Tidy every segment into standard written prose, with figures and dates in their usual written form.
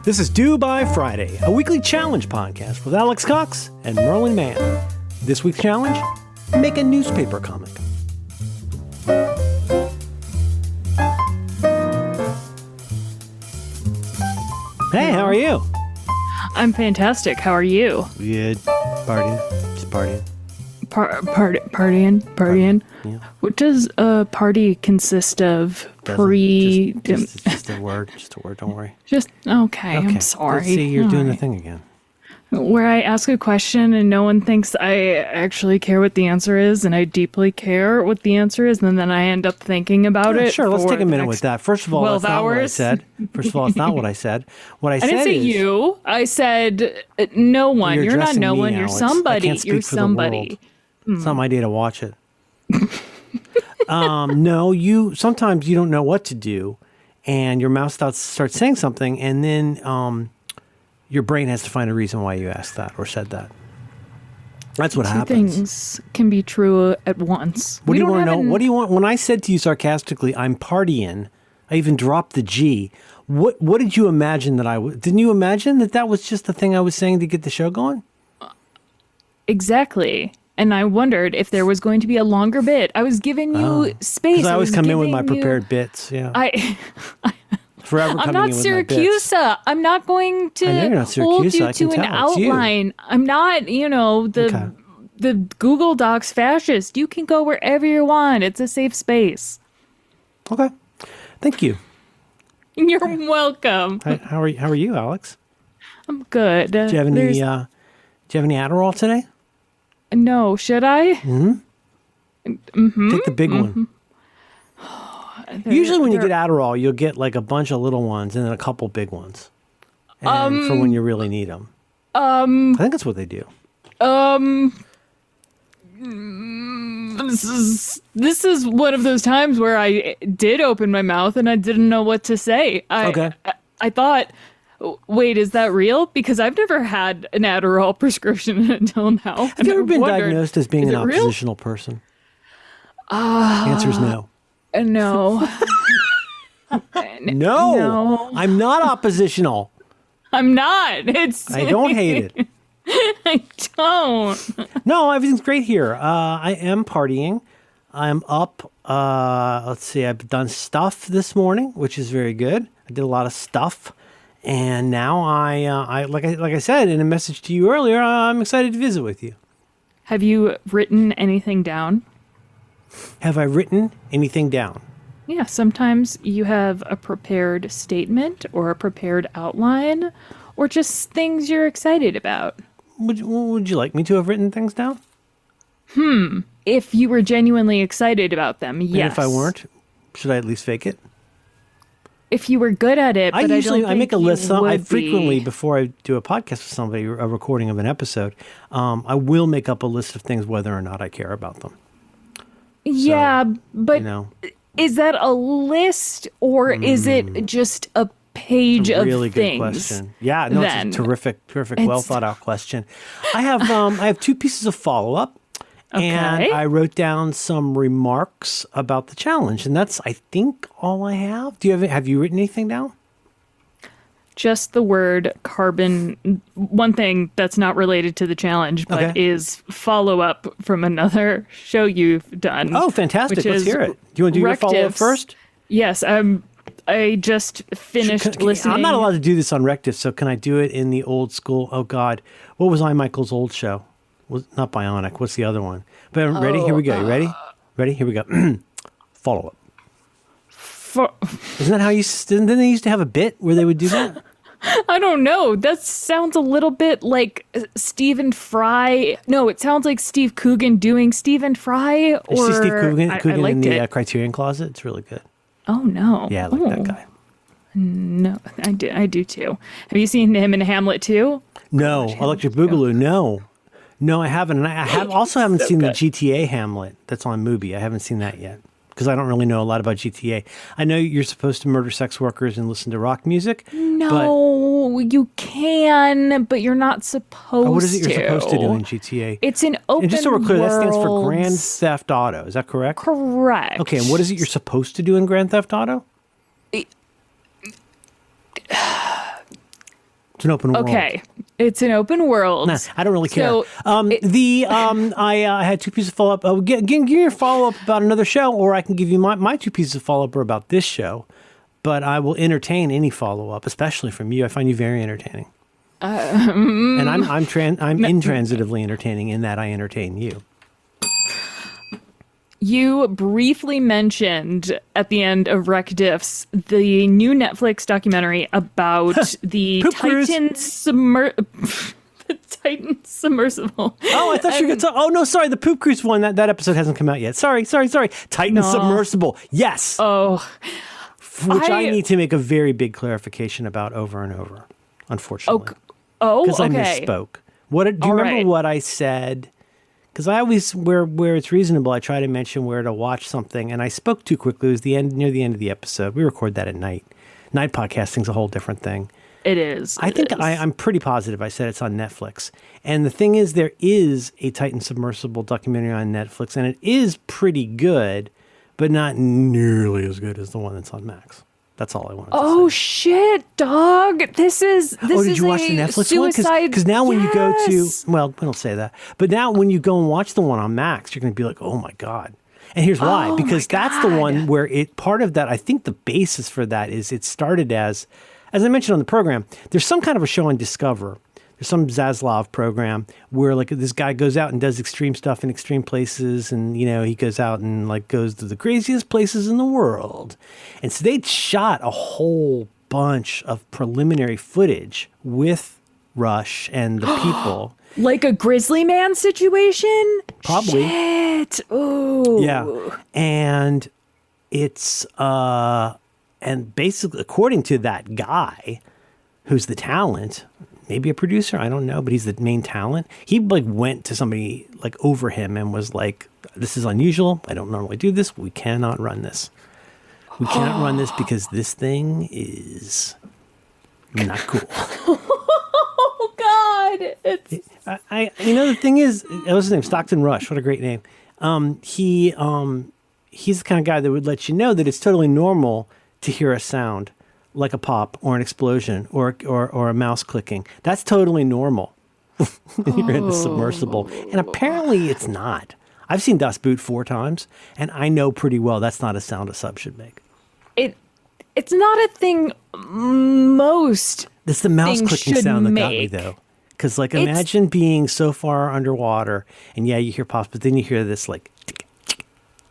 This is Due by Friday, a weekly challenge podcast with Alex Cox and Merlin Mann. This week's challenge, make a newspaper comic. Hey, how are you? I'm fantastic. How are you? Good. Partying. Just partying. Partying. Yeah. What does a party consist of? Just a word. Don't worry. Just okay. I'm sorry. Let's see, you're doing the right. thing again. Where I ask a question and no one thinks I actually care what the answer is, and I deeply care what the answer is, and then I end up thinking about it. Sure, let's for take a the minute next with that. First of all, 12 that's not what I hours. said. First of all, it's not what I said. What I said I didn't say is, you. I said no one. You're not addressing no me, one. You're Alex. I somebody. can't speak You're for the somebody. world. It's not my day to watch it. No, sometimes you don't know what to do, and your mouth starts saying something, and then your brain has to find a reason why you asked that or said that. That's what Two happens. things can be true at once. What do you want to know? What do you want? When I said to you sarcastically, I'm partying, I even dropped the G. What did you imagine that I would? Didn't you imagine that was just the thing I was saying to get the show going? Exactly. And I wondered if there was going to be a longer bit. I was giving you space. Because I always come in with my giving you- prepared bits. Yeah. Forever I'm coming not in with my bits. Syracusa. I'm not going I know you're to not hold Syracusa. you I to can an tell. It's you. outline. I'm not, Okay. the Google Docs fascist. You can go wherever you want. It's a safe space. Okay. Thank you. You're welcome. How are you, Alex? I'm good. Do you have any Adderall today? No, should I? Take the big one. Usually when you get Adderall, you'll get like a bunch of little ones and then a couple big ones. And for when you really need them. I think that's what they do. This is one of those times where I did open my mouth and I didn't know what to say. Okay. I thought, wait, is that real? Because I've never had an Adderall prescription until now. Have you ever been diagnosed as being is an it real? oppositional person? The answer is no. No. No. I'm not oppositional. I'm not. I don't hate it. I don't. No, everything's great here. I am partying. I'm up. Let's see. I've done stuff this morning, which is very good. I did a lot of stuff, and now I like I said in a message to you earlier, I'm excited to visit with you. Have you written anything down? Have I written anything down? Yeah, sometimes you have a prepared statement or a prepared outline or just things you're excited about. Would you like me to have written things down? If you were genuinely excited about them, yes. And if I weren't, should I at least fake it? If you were good at it, but I make a list. I would frequently, be. before I do a podcast with somebody, a recording of an episode, I will make up a list of things whether or not I care about them. Yeah, but You know, is that a list or is it just a page of really good things? question. Yeah, no, then? it's a terrific, well thought out question. I have two pieces of follow up. And Okay. I wrote down some remarks about the challenge, and that's, I think, all I have. Have you written anything down? Just the word carbon. One thing that's not related to the challenge, but Okay. is follow up from another show you've done. Oh, fantastic. which Let's is hear it. Do you want to do your follow up Rectives. first? Yes, I just finished listening. I'm not allowed to do this on Rective, so can I do it in the old school? Oh, God. What was Michael's old show? Not Bionic. What's the other one? But ready? Here we go. You ready? Ready? Here we go. Follow up. Isn't that how didn't they used to have a bit where they would do that? I don't know. That sounds a little bit like Stephen Fry. No, it sounds like Steve Coogan doing Stephen Fry. You Or see Steve Coogan, I in liked the it. Criterion Closet? It's really good. Oh no. Yeah, I like that guy. No, I do too. Have you seen him in Hamlet too? No, Electric Boogaloo. No, I haven't. And I haven't seen the GTA Hamlet that's on Mubi. I haven't seen that yet because I don't really know a lot about GTA. I know you're supposed to murder sex workers and listen to rock music. No, you can, but you're not supposed to. What is it you're supposed to do in GTA? It's an open And just so we're clear, that stands for world. Grand Theft Auto. Is that correct? Correct. Okay, and what is it you're supposed to do in Grand Theft Auto? It's an open world. Okay. It's an open world. Nah, I don't really care. So I had 2 pieces of follow up. Give me your follow up about another show, or I can give you my 2 pieces of follow up about this show. But I will entertain any follow up, especially from you. I find you very entertaining. And I'm intransitively entertaining in that I entertain you. You briefly mentioned at the end of Rec Diffs the new Netflix documentary about the Titan submersible. Oh, I thought you were going to talk. Oh, no, sorry. The Poop Cruise one, that episode hasn't come out yet. Sorry. Titan submersible. Yes. Oh. Which I need to make a very big clarification about over and over, unfortunately. Because I misspoke. Do you remember what I said? Because I always, where it's reasonable, I try to mention where to watch something, and I spoke too quickly. It was near the end of the episode. We record that at night. Night podcasting's a whole different thing. It is. I'm pretty positive I said it's on Netflix. And the thing is, there is a Titan submersible documentary on Netflix, and it is pretty good, but not nearly as good as the one that's on Max. That's all I wanted to say. Oh, shit, dog. This is did you watch the Netflix one? Because now when you go to, well, we don't say that, but now when you go and watch the one on Max, you're going to be like, oh my God. And here's why. Because that's the one where part of that, I think the basis for that is it started as I mentioned on the program, there's some kind of a show on Discover. There's some Zaslav program where like this guy goes out and does extreme stuff in extreme places. And, he goes out and like goes to the craziest places in the world. And so they'd shot a whole bunch of preliminary footage with Rush and the people. Like a Grizzly Man situation? Probably. Shit. Ooh. Yeah. And it's, and basically, according to that guy who's the talent, maybe a producer, I don't know, but he's the main talent. He like went to somebody like over him and was like, this is unusual. I don't normally do this. We cannot run this. We cannot run this because this thing is not cool. Oh God. The thing is, what's his name? Stockton Rush. What a great name. He's the kind of guy that would let you know that it's totally normal to hear a sound like a pop or an explosion or a mouse clicking. That's totally normal. You're in the submersible. And apparently it's not. I've seen Das Boot 4 times, and I know pretty well that's not a sound a sub should make. It's not a thing most It's the mouse clicking sound that got me, though. Because, like, imagine being so far underwater, and yeah, you hear pops, but then you hear this, like, tick, tick,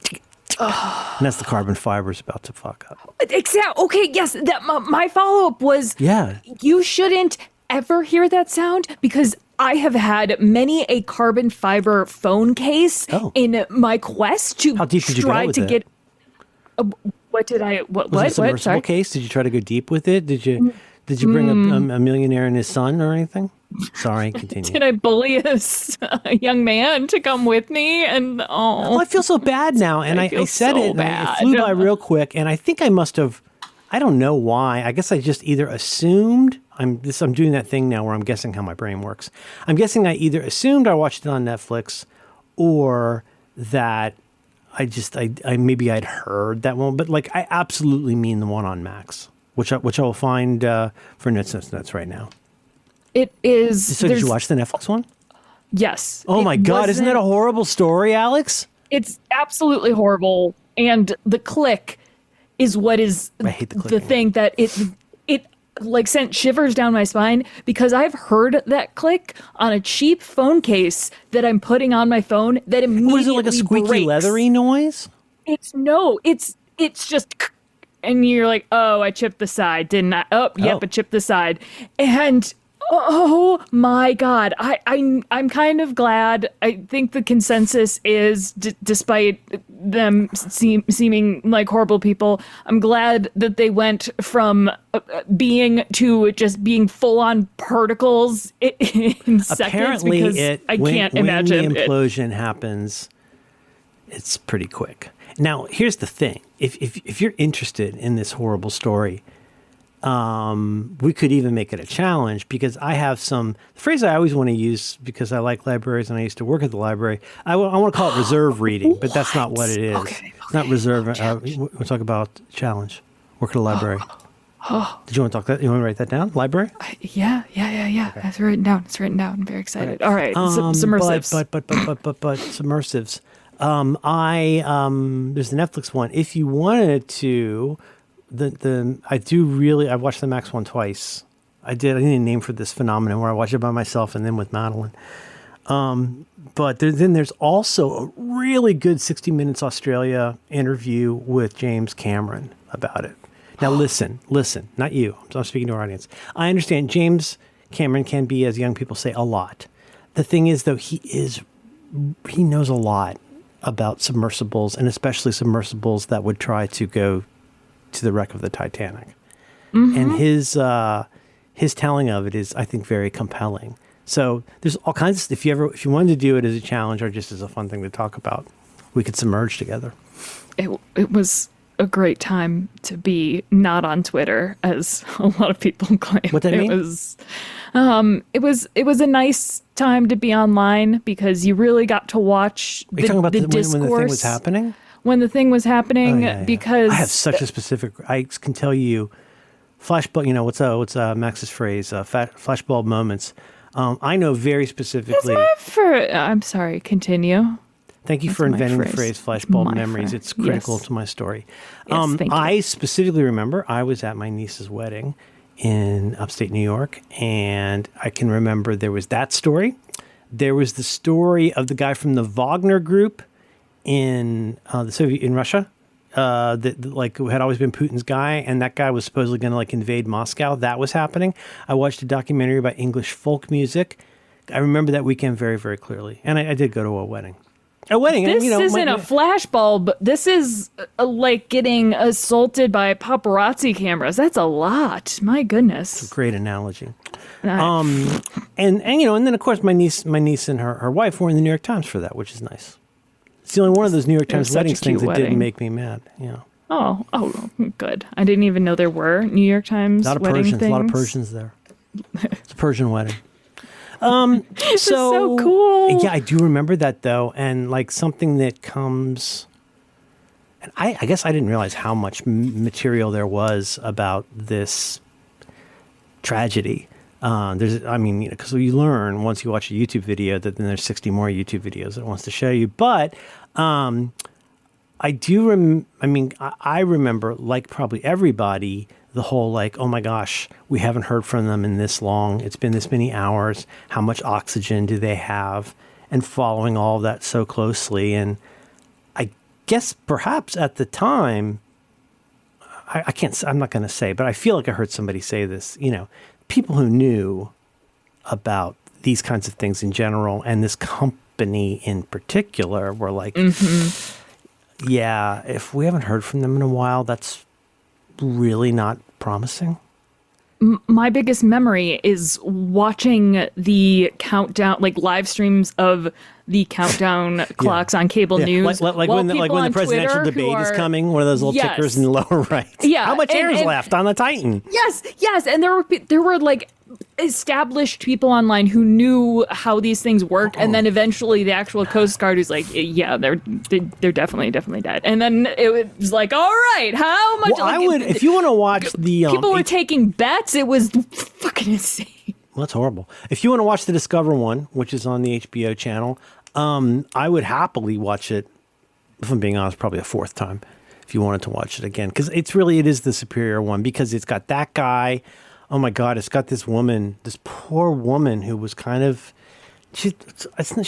tick, tick, and that's the carbon fibers about to fuck up. Exactly. Okay, yes. My follow-up was, you shouldn't ever hear that sound because I have had many a carbon fiber phone case in my quest to How deep did you go with it? What did I? What? Was it a What? submersible Sorry. case? Did you try to go deep with it? Did you bring a millionaire and his son or anything? Sorry, continue. Did I bully a young man to come with me? And I feel so bad now. And I said it, and it flew by real quick. And I think I must have. I don't know why. I guess I just either assumed. I'm doing that thing now where I'm guessing how my brain works. I'm guessing I either assumed I watched it on Netflix, or that I maybe I'd heard that one. But like I absolutely mean the one on Max, which I will find for Nuts right now. It is. So did you watch the Netflix one? Yes. Oh my God! Isn't that a horrible story, Alex? It's absolutely horrible, and the click is what is I hate the thing that it like sent shivers down my spine because I've heard that click on a cheap phone case that I'm putting on my phone that immediately was it like a squeaky breaks. Leathery noise? It's just, and you're like, oh, I chipped the side, didn't I? Oh, yep, I chipped the side, and oh my God, I'm kind of glad. I think the consensus is, despite them seeming like horrible people, I'm glad that they went from being to just being full on particles in seconds. Apparently, because I can't imagine when the implosion happens, it's pretty quick. Now, here's the thing: if you're interested in this horrible story. We could even make it a challenge because I have the phrase I always want to use because I like libraries and I used to work at the library. I want to call it reserve reading, but that's not what it is. Okay. It's not reserve. We'll talk about challenge. Work at a library. Did you want to talk that? You want to write that down? Library? Yeah. Okay. It's written down. I'm very excited. All right. Submersives. But submersives. There's the Netflix one. If you wanted to, I watched the Max one twice. I need a name for this phenomenon where I watch it by myself and then with Madeline. But then there's also a really good 60 Minutes Australia interview with James Cameron about it. Now listen, not you. I'm speaking to our audience. I understand James Cameron can be, as young people say, a lot. The thing is, though, he knows a lot about submersibles, and especially submersibles that would try to go to the wreck of the Titanic. Mm-hmm. And his telling of it is, I think, very compelling. So there's all kinds of, if you wanted to do it as a challenge or just as a fun thing to talk about, we could submerge together. It was a great time to be not on Twitter, as a lot of people claim. What that mean? It was a nice time to be online because you really got to watch Are you talking about discourse when the thing was happening? When the thing was happening, Yeah. because I have such a specific. I can tell you, flashbulb. You know what's Max's phrase? Flashbulb moments. I know very specifically. I'm sorry. Continue. Thank you for inventing the phrase flashbulb memories. It's critical to my story. Yes, thank you. I specifically remember I was at my niece's wedding in upstate New York, and I can remember there was that story. There was the story of the guy from the Wagner Group in Russia, that who had always been Putin's guy, and that guy was supposedly going to invade Moscow. That was happening. I watched a documentary about English folk music. I remember that weekend very, very clearly, and I did go to a wedding. This isn't a flashbulb. This is like getting assaulted by paparazzi cameras. That's a lot. My goodness. It's a great analogy. And then of course my niece and her wife were in the New York Times for that, which is nice. It's the only one of those New York Times weddings things that didn't make me mad. Yeah. Oh, good. I didn't even know there were New York Times wedding things. A lot of Persians there. It's a Persian wedding. This is so cool. Yeah, I do remember that though, and something that comes. And I guess I didn't realize how much material there was about this tragedy. Because you learn once you watch a YouTube video that then there's 60 more YouTube videos that it wants to show you. But I do. I remember, like probably everybody, the whole oh my gosh, we haven't heard from them in this long. It's been this many hours. How much oxygen do they have? And following all of that so closely. And I guess perhaps at the time, I'm not going to say, but I feel like I heard somebody say this, people who knew about these kinds of things in general and this company in particular were like, yeah, if we haven't heard from them in a while, that's really not promising. My biggest memory is watching the countdown, live streams of the countdown clocks on cable news. Like when the presidential debate is coming, one of those little tickers in the lower right. Yeah. How much air is left on the Titan? Yes. And there were established people online who knew how these things worked, and then eventually the actual Coast Guard was like, yeah, they're definitely dead. And then it was like, all right, how much? Well, I would, if you want to watch the people were taking bets. It was fucking insane. Well, that's horrible. If you want to watch the Discover one, which is on the HBO channel, I would happily watch it. If I'm being honest, probably a fourth time if you wanted to watch it again, because it is the superior one, because it's got that guy. Oh my God, it's got this woman, this poor woman who was kind of, she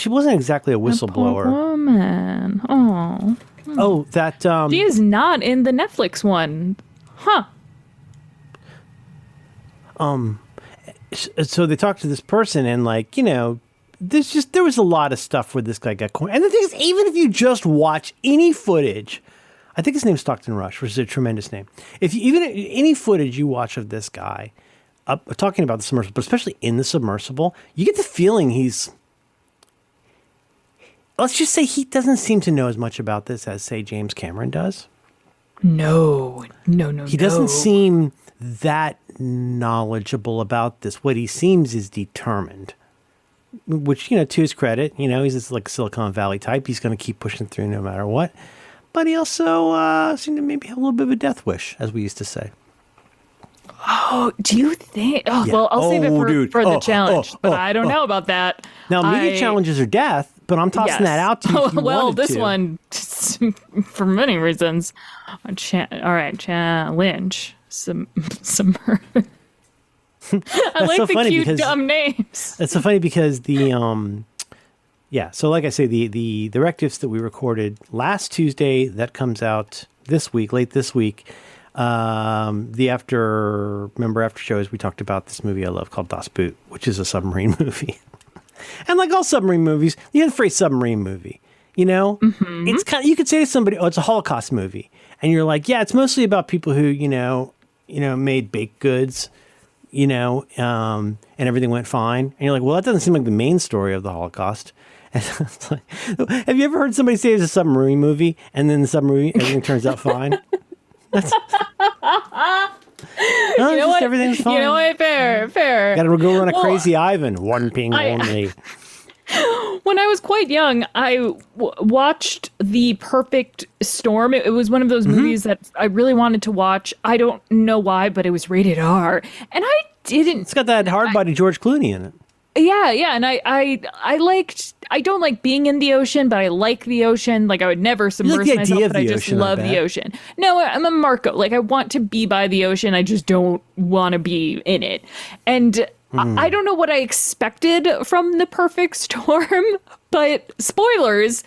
wasn't exactly a whistleblower. Poor woman. Oh. Oh, that. She is not in the Netflix one. Huh. So they talked to this person, and there was a lot of stuff where this guy got cornered. And the thing is, even if you just watch any footage, I think his name's Stockton Rush, which is a tremendous name. Even any footage you watch of this guy, talking about the submersible, but especially in the submersible, you get the feeling let's just say he doesn't seem to know as much about this as, say, James Cameron does. No. He doesn't seem that knowledgeable about this. What he seems is determined, which, to his credit, he's this Silicon Valley type. He's going to keep pushing through no matter what. But he also seemed to maybe have a little bit of a death wish, as we used to say. Oh, do you think? Oh, Yeah. well, I'll save it Dude. for the challenge, but I don't know about that. Now, media challenges are death, but I'm tossing that out to you if you well, wanted this to. one, for many reasons. All right, challenge. Submerge. I like so the funny cute, because- dumb names. It's so funny because so like I say, the directives that we recorded last Tuesday, that comes out this week, late this week. After shows, we talked about this movie I love called Das Boot, which is a submarine movie. And like all submarine movies, you have the phrase submarine movie, you know? Mm-hmm. It's kind of, you could say to somebody, oh, it's a Holocaust movie. And you're like, yeah, it's mostly about people who, made baked goods, and everything went fine. And you're like, well, that doesn't seem like the main story of the Holocaust. And it's like, have you ever heard somebody say it's a submarine movie and then the submarine, everything turns out fine? That's, everything's fine. You know what? Fair. Gotta go run a Crazy Ivan. One ping only. When I was quite young, I watched The Perfect Storm. It was one of those movies that I really wanted to watch. I don't know why, but it was rated R. And I didn't... It's got that hard-body George Clooney in it. Yeah, and I don't like being in the ocean, but I like the ocean. Like, I would never submerge myself, but I just love the ocean. No, I'm a Marco. Like, I want to be by the ocean. I just don't want to be in it. And I don't know what I expected from The Perfect Storm, but spoilers.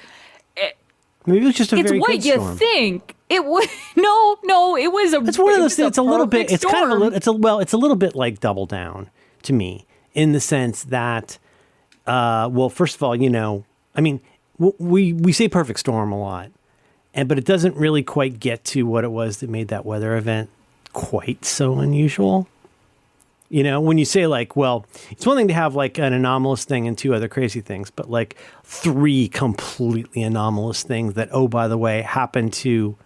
Maybe it was just a very good storm. It's what you think. It was no. It was a. It's one of those things. It's a little bit. It's storm. kind of it's a little bit like Double Down to me, in the sense that, first of all, we say perfect storm a lot, but it doesn't really quite get to what it was that made that weather event quite so unusual. When you say like, well, it's one thing to have like an anomalous thing and two other crazy things, but like three completely anomalous things that, oh, by the way, happen to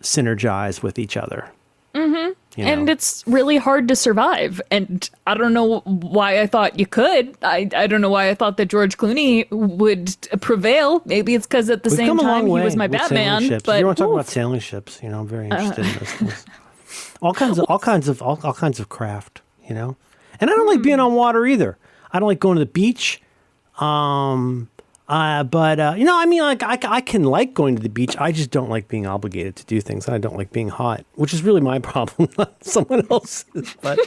synergize with each other. Mm-hmm. And it's really hard to survive. And I don't know why I thought you could. I don't know why I thought that George Clooney would prevail. Maybe it's because at the same time he was my Batman. But if you want to talk about sailing ships, I'm very interested in those things. All kinds of craft, And I don't like being on water either. I don't like going to the beach. I can like going to the beach. I just don't like being obligated to do things. I don't like being hot, which is really my problem, not someone else's. But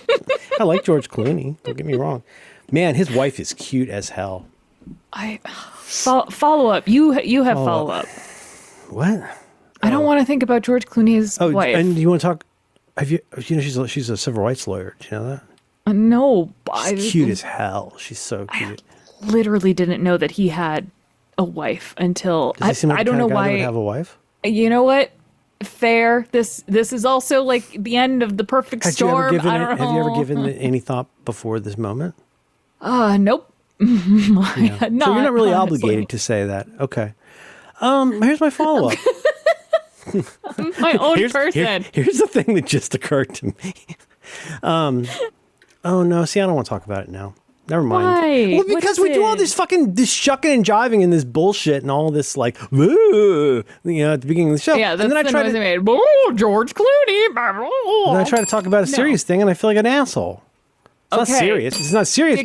I like George Clooney. Don't get me wrong. Man, his wife is cute as hell. Follow up. You have follow up. What? I don't want to think about George Clooney's wife. And you want to talk? Have you? She's a civil rights lawyer. Do you know that? No. She's cute as hell. She's so cute. I literally didn't know that he had a wife until I don't know why he would have a wife. You know what? Fair. This is also like the end of The Perfect Storm. Have you ever given it any thought before this moment? Nope. Yeah. So you're not really obligated to say that. Okay. Here's my follow up. My own person. Here's the thing that just occurred to me. Oh no! See, I don't want to talk about it now. Never mind. Why? Well, because we do all this this shucking and jiving and this bullshit and all this like, at the beginning of the show. Yeah, that's and then I try to made. Oh, George Clooney. And then I try to talk about a serious thing, and I feel like an asshole. It's not serious. It's not serious.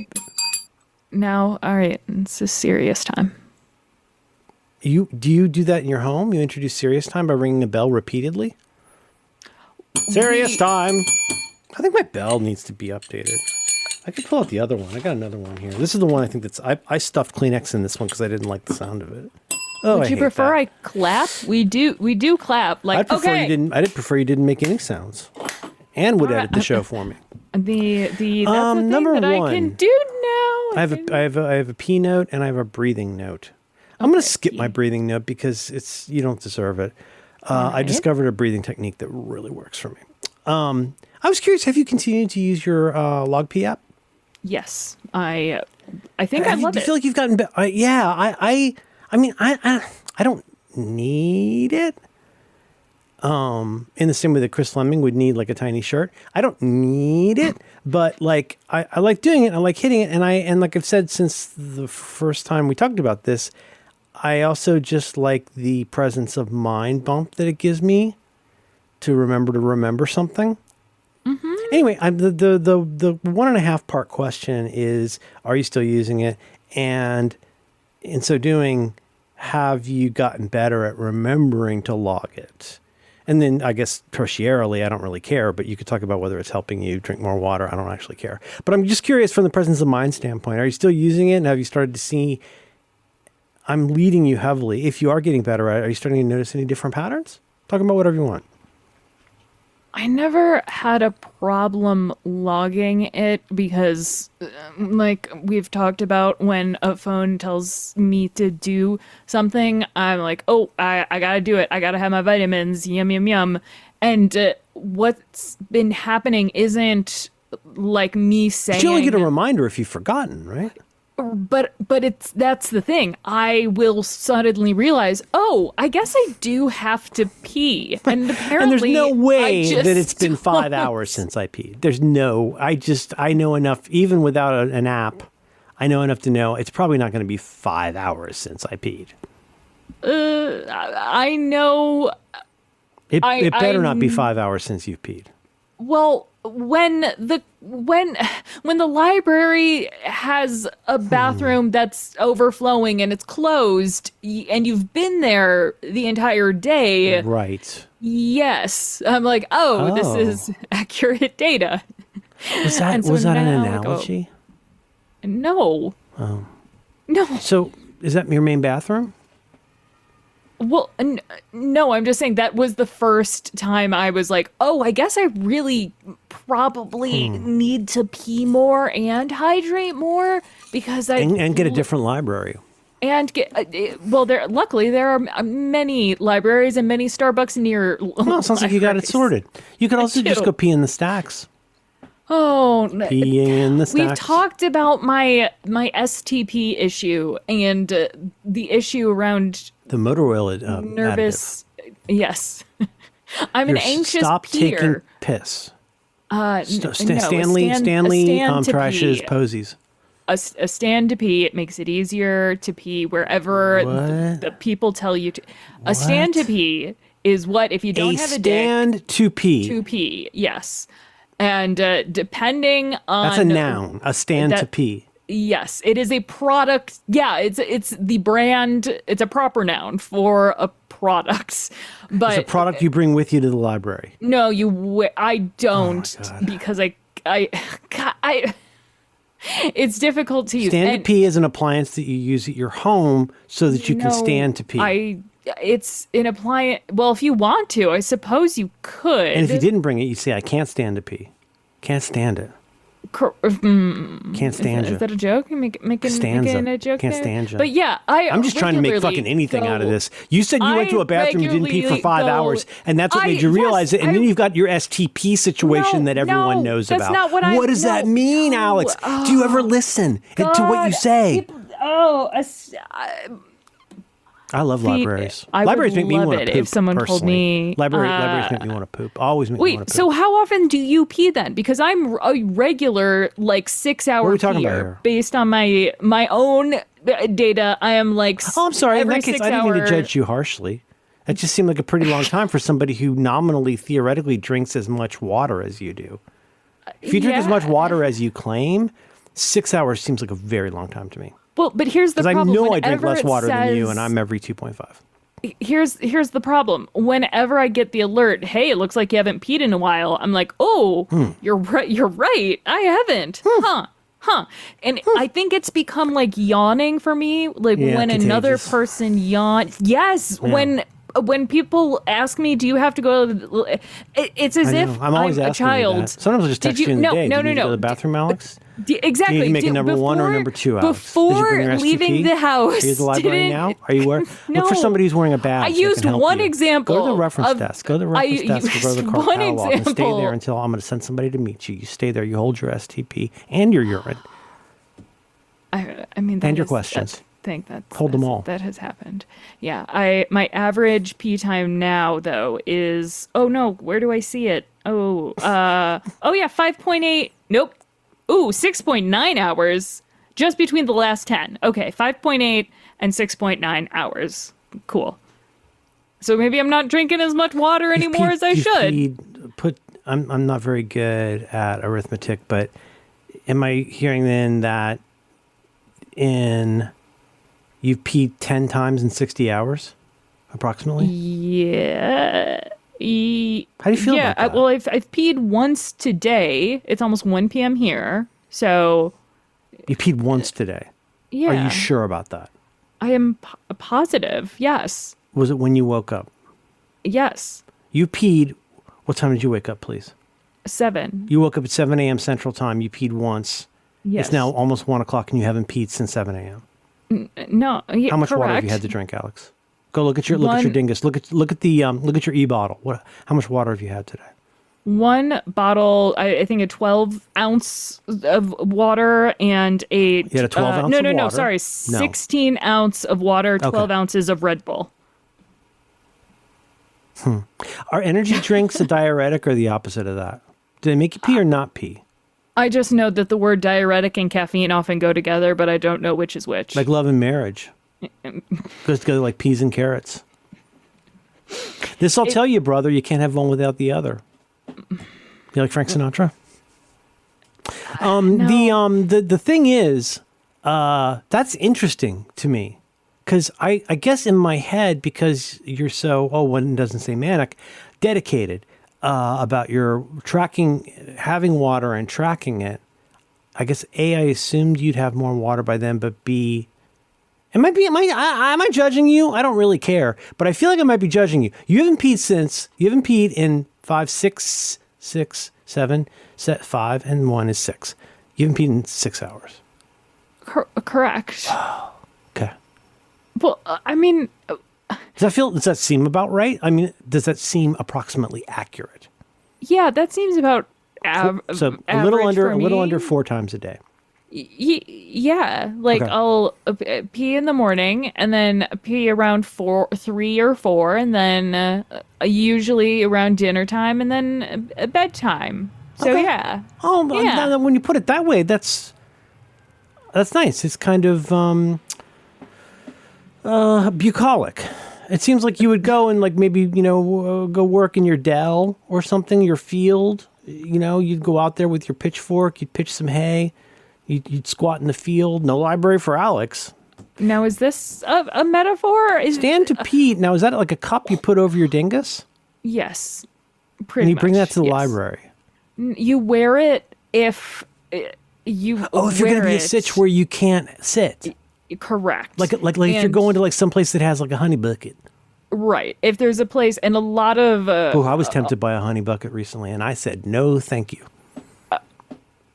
Now, all right, it's a serious time. Do you do that in your home? You introduce serious time by ringing a bell repeatedly? Serious time. I think my bell needs to be updated. I could pull out the other one. I got another one here. This is the one I think I stuffed Kleenex in this one because I didn't like the sound of it. Oh, Would you prefer I clap? We do clap. Like, I'd prefer you didn't make any sounds, and would edit the show for me. That's the thing number that one. I can do now. I have a P note and I have a breathing note. I'm going to skip my breathing note because you don't deserve it. I discovered a breathing technique that really works for me. I was curious, have you continued to use your LogP app? Yes, I think I love it. Do you feel like you've gotten better? I mean, I don't need it. In the same way that Chris Fleming would need like a tiny shirt. I don't need it, but like I like doing it. I like hitting it, and like I've said since the first time we talked about this, I also just like the presence of mind bump that it gives me to remember something. Mm-hmm. Anyway, the 1.5 part question is, are you still using it? And in so doing, have you gotten better at remembering to log it? And then I guess tertiarily, I don't really care, but you could talk about whether it's helping you drink more water. I don't actually care. But I'm just curious from the presence of mind standpoint, are you still using it? And have you started to see, I'm leading you heavily. If you are getting better at it, are you starting to notice any different patterns? Talk about whatever you want. I never had a problem logging it because, like we've talked about, when a phone tells me to do something, I'm like, oh, I gotta do it. I gotta have my vitamins. Yum, yum, yum. And what's been happening isn't like me saying. But you only get a reminder if you've forgotten, right? But that's the thing. I will suddenly realize, oh, I guess I do have to pee. And apparently, and there's no way that it's been 5 hours since I peed. I know enough, even without an app, I know enough to know it's probably not going to be 5 hours since I peed. I know. It better not be 5 hours since you've peed. Well, when the library has a bathroom that's overflowing and it's closed and you've been there the entire day, right? Yes, I'm like, oh. This is accurate data. Was that an analogy? No. Oh. No. So is that your main bathroom? Well, no, I'm just saying that was the first time I was like, oh, I guess I really probably need to pee more and hydrate more because and get a different library. And luckily there are many libraries and many Starbucks near. Well, it sounds like you got it sorted. You could also just go pee in the stacks. Oh, peeing in the stacks. We've talked about my STP issue and the issue around the motor oil nervous. Additive. Yes, I'm an anxious stop peer. Taking piss. Stanley trashes posies. A stand to pee. It makes it easier to pee wherever the people tell you to. A stand to pee is what if you don't have a stand dick, to pee. To pee, yes. And depending on... That's a noun, a stand to pee. Yes, it is a product. Yeah, it's the brand. It's a proper noun for a product. But it's a product you bring with you to the library. No, I don't because I it's difficult to use. Stand to pee is an appliance that you use at your home so that you can stand to pee. It's an appliance. Well, if you want to, I suppose you could. And if you didn't bring it, you'd say, I can't stand to pee. Can't stand it. Can't stand you. Is that a joke? Making a joke? Can't there? stand you. But yeah, I'm just trying to make fucking anything out of this. You said you went to a bathroom, you didn't pee for 5 hours, and that's what made you realize it. And then you've got your STP situation that everyone knows about. That's not what What does that mean, Alex? Do you ever listen to what you say? I love libraries. Libraries make me want to poop. If someone told me libraries make me want to poop. Always make me want to poop. So how often do you pee then? Because I'm a regular 6 hour What are we talking about peer. here? Based on my own data, I am like. Oh, I'm sorry. In that case, I didn't mean to hour... judge you harshly. It just seemed like a pretty long time for somebody who nominally, theoretically drinks as much water as you do. If you drink as much water as you claim, 6 hours seems like a very long time to me. Well, but here's the problem. Because I know I drink less water than you, and I'm every 2.5. Here's the problem. Whenever I get the alert, hey, it looks like you haven't peed in a while, I'm like, oh, you're right. You're right. I haven't. Huh. And I think it's become like yawning for me. Like when another person yawns. Yes. Yeah. When people ask me, do you have to go? It's as if I'm a child. Sometimes I'll just text you in the day. Do you need to go to the bathroom, Alex? Exactly. Do you need to make a number one or number two, Alex? Before leaving the house. Are you at the library now? Are you where? Look for somebody who's wearing a badge. I used one example. Go to the reference desk. Go to the reference desk or go to the car catalog and stay there until I'm going to send somebody to meet you. You stay there. You hold your STP and your urine. I mean, and your questions. Hold them all. That has happened. Yeah. My average pee time now though is, oh no, where do I see it? Oh yeah, 5.8. Nope. Ooh, 6.9 hours just between the last 10. Okay. 5.8 and 6.9 hours. Cool. So maybe I'm not drinking as much water anymore as I should. I'm not very good at arithmetic, but am I hearing then that you've peed 10 times in 60 hours, approximately? Yeah. How do you feel about that? Well, I've peed once today. It's almost 1 p.m. here. So, You peed once today. yeah. Are you sure about that? I am positive. Yes. Was it when you woke up? Yes. You peed. What time did you wake up, please? 7. You woke up at 7 a.m. Central Time. You peed once. Yes. It's now almost 1 o'clock and you haven't peed since 7 a.m. No. Yeah, How much water have correct. you had to drink, Alex? Go look at your One- dingus. Look at your e-bottle. How much water have you had today? One bottle, I think a 12 ounce of water and a. You had a 12 ounce no, of no, no, water? sorry. No. 16 ounce of water, 12 ounces of Red Bull. Are energy drinks a diuretic or the opposite of that? Do they make you pee or not pee? I just know that the word diuretic and caffeine often go together, but I don't know which is which. Like love and marriage. Goes together like peas and carrots. This I'll tell you, brother, you can't have one without the other. You like Frank Sinatra? No. The thing is, that's interesting to me. Because I guess in my head, because you're so, one doesn't say manic, dedicated about your tracking, having water and tracking it, I guess A, I assumed you'd have more water by then, but B, am I judging you? I don't really care, but I feel like I might be judging you. You haven't peed in 5, 6, 7, 5, and 1 is 6. You haven't peed in 6 hours. Correct. Okay. Well, I mean, Does that seem about right? I mean, does that seem approximately accurate? yeah, that seems about So a average for little me. under 4 times a day. Yeah, like Okay. I'll pee in the morning and then pee around 3 or 4, and then usually around dinner time and then bedtime. So Okay. yeah. Oh, Yeah. when you put it that way, that's nice. It's kind of bucolic. It seems like you would go and like maybe go work in your dell or something, your field. You'd go out there with your pitchfork. You'd pitch some hay. You'd squat in the field. No library for Alex. Now, is this a metaphor? Stand to pee. Now, is that like a cup you put over your dingus? Yes, And pretty you bring much, that to the yes. library. You wear it if you. Oh, if you're going to wear be a it- sitch where you can't sit. Correct. Like if you're And- going to like some place that has like a honey bucket. Right. If there's a place, and a lot of Oh, I was tempted by a honey bucket recently, and I said no, thank you.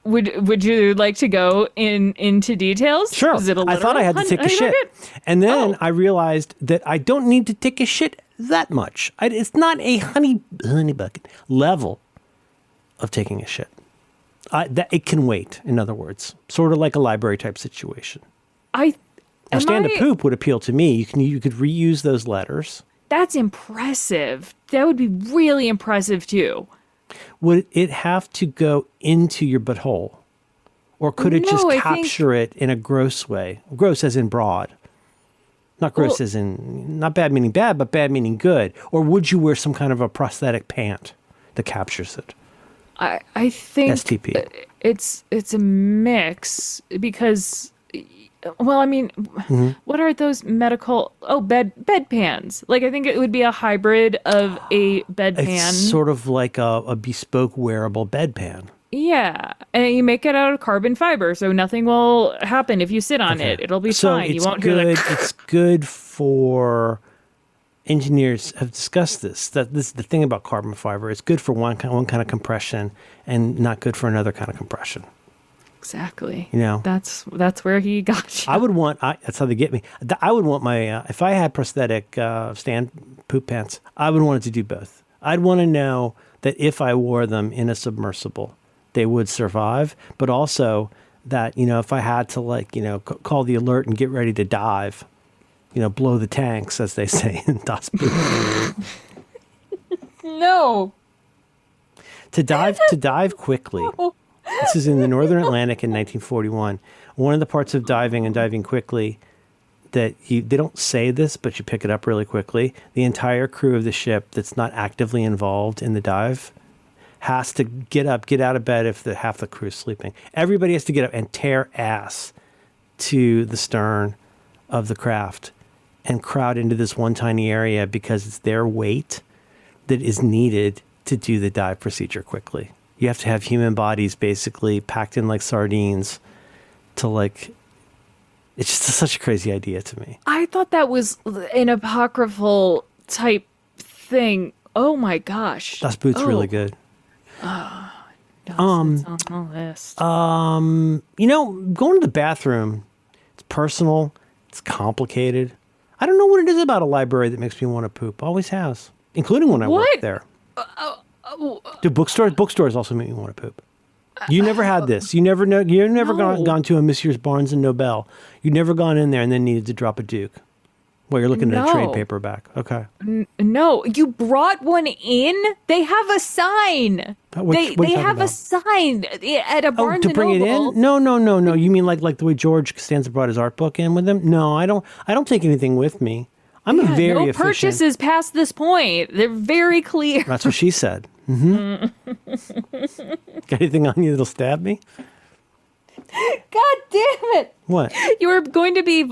would you like to go into details? Sure. Is it a I thought I had to take a honey shit, bucket? and then Oh. I realized that I don't need to take a shit that much. It's not a honey bucket level of taking a shit. That it can wait. In other words, sort of like a library type situation. Now, stand to poop would appeal to me. You could reuse those letters. That's impressive. That would be really impressive too. Would it have to go into your butthole? Or could it just No, I think- capture it in a gross way? Gross as in broad. Not gross Well- as in, not bad meaning bad, but bad meaning good. Or would you wear some kind of a prosthetic pant that captures it? I think STP. it's a mix because, well, I mean, Mm-hmm. what are those medical? Oh, bedpans. Like, I think it would be a hybrid of a bedpan. It's sort of like a bespoke wearable bedpan. Yeah, and you make it out of carbon fiber, so nothing will happen if you sit on it. It'll be So fine. You it's won't hear good. the. It's good for. Engineers have discussed this. That this is the thing about carbon fiber. It's good for one kind of compression, and not good for another kind of compression. Exactly. That's where he got you. I would want. That's how they get me. I would want my. If I had prosthetic stand poop pants, I would want it to do both. I'd want to know that if I wore them in a submersible, they would survive, but also that if I had to call the alert and get ready to dive, blow the tanks, as they say in Das Boot. No. to dive quickly. This is in the Northern Atlantic in 1941. One of the parts of diving and diving quickly that they don't say this, but you pick it up really quickly. The entire crew of the ship that's not actively involved in the dive has to get out of bed if half the crew is sleeping. Everybody has to get up and tear ass to the stern of the craft and crowd into this one tiny area because it's their weight that is needed to do the dive procedure quickly. You have to have human bodies basically packed in like sardines to like, it's just such a crazy idea to me. I thought that was an apocryphal type thing. Oh my gosh. Das Boot's really good. It's on the list. Going to the bathroom, it's personal, it's complicated. I don't know what it is about a library that makes me want to poop. Always has, including when I worked there. Do bookstores also make me want to poop? You never had this. You never know. You've never gone to a Messrs. Barnes and Noble. You've never gone in there and then needed to drop a Duke. Well, you're looking at a trade paperback. Okay. No, you brought one in. They have a sign. They have a sign at a Barnes to bring and Noble. It in? No. You mean like the way George Costanza brought his art book in with him? No, I don't take anything with me. I'm a very no efficient. Purchases past this point. They're very clear. That's what she said. Mm-hmm. Got anything on you that'll stab me? God damn it! What? You were going to be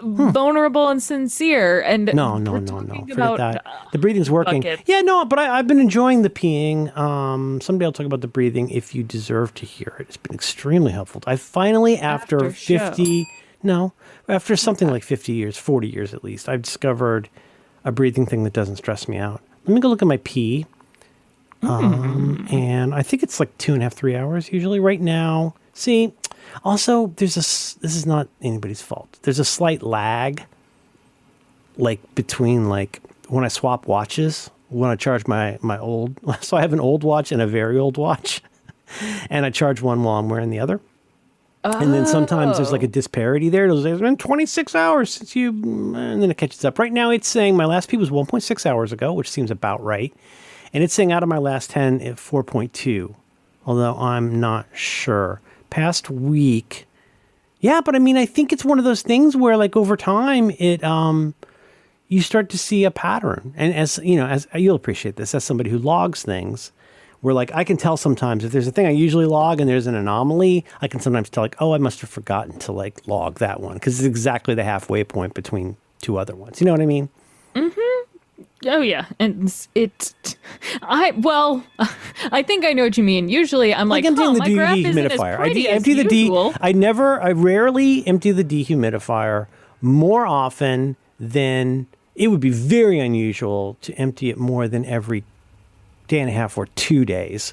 vulnerable and sincere, and no. Forget that. The breathing's working. Buckets. Yeah, no, but I've been enjoying the peeing. Someday I'll talk about the breathing if you deserve to hear it. It's been extremely helpful. I finally, after something like 50 years, 40 years at least, I've discovered a breathing thing that doesn't stress me out. Let me go look at my pee. And I think it's like 2.5, 3 hours usually right now. See, also this is not anybody's fault. There's a slight lag, like between like when I swap watches, when I charge my old, so I have an old watch and a very old watch, and I charge one while I'm wearing the other. And then sometimes there's like a disparity there. It's been 26 hours since you, and then it catches up. Right now it's saying my last pee was 1.6 hours ago, which seems about right. And it's saying out of my last 10 at 4.2, although I'm not sure. Past week, yeah, but I mean, I think it's one of those things where like over time, you start to see a pattern. And as you know, as you'll appreciate this, as somebody who logs things, where like I can tell sometimes if there's a thing I usually log and there's an anomaly, I can sometimes tell like, oh, I must have forgotten to like log that one because it's exactly the halfway point between two other ones. You know what I mean? Mm-hmm. Oh yeah, and I think I know what you mean. Usually, I'm like, emptying the my graph isn't as pretty as usual. I rarely empty the dehumidifier more often than it would be very unusual to empty it more than every day and a half or 2 days.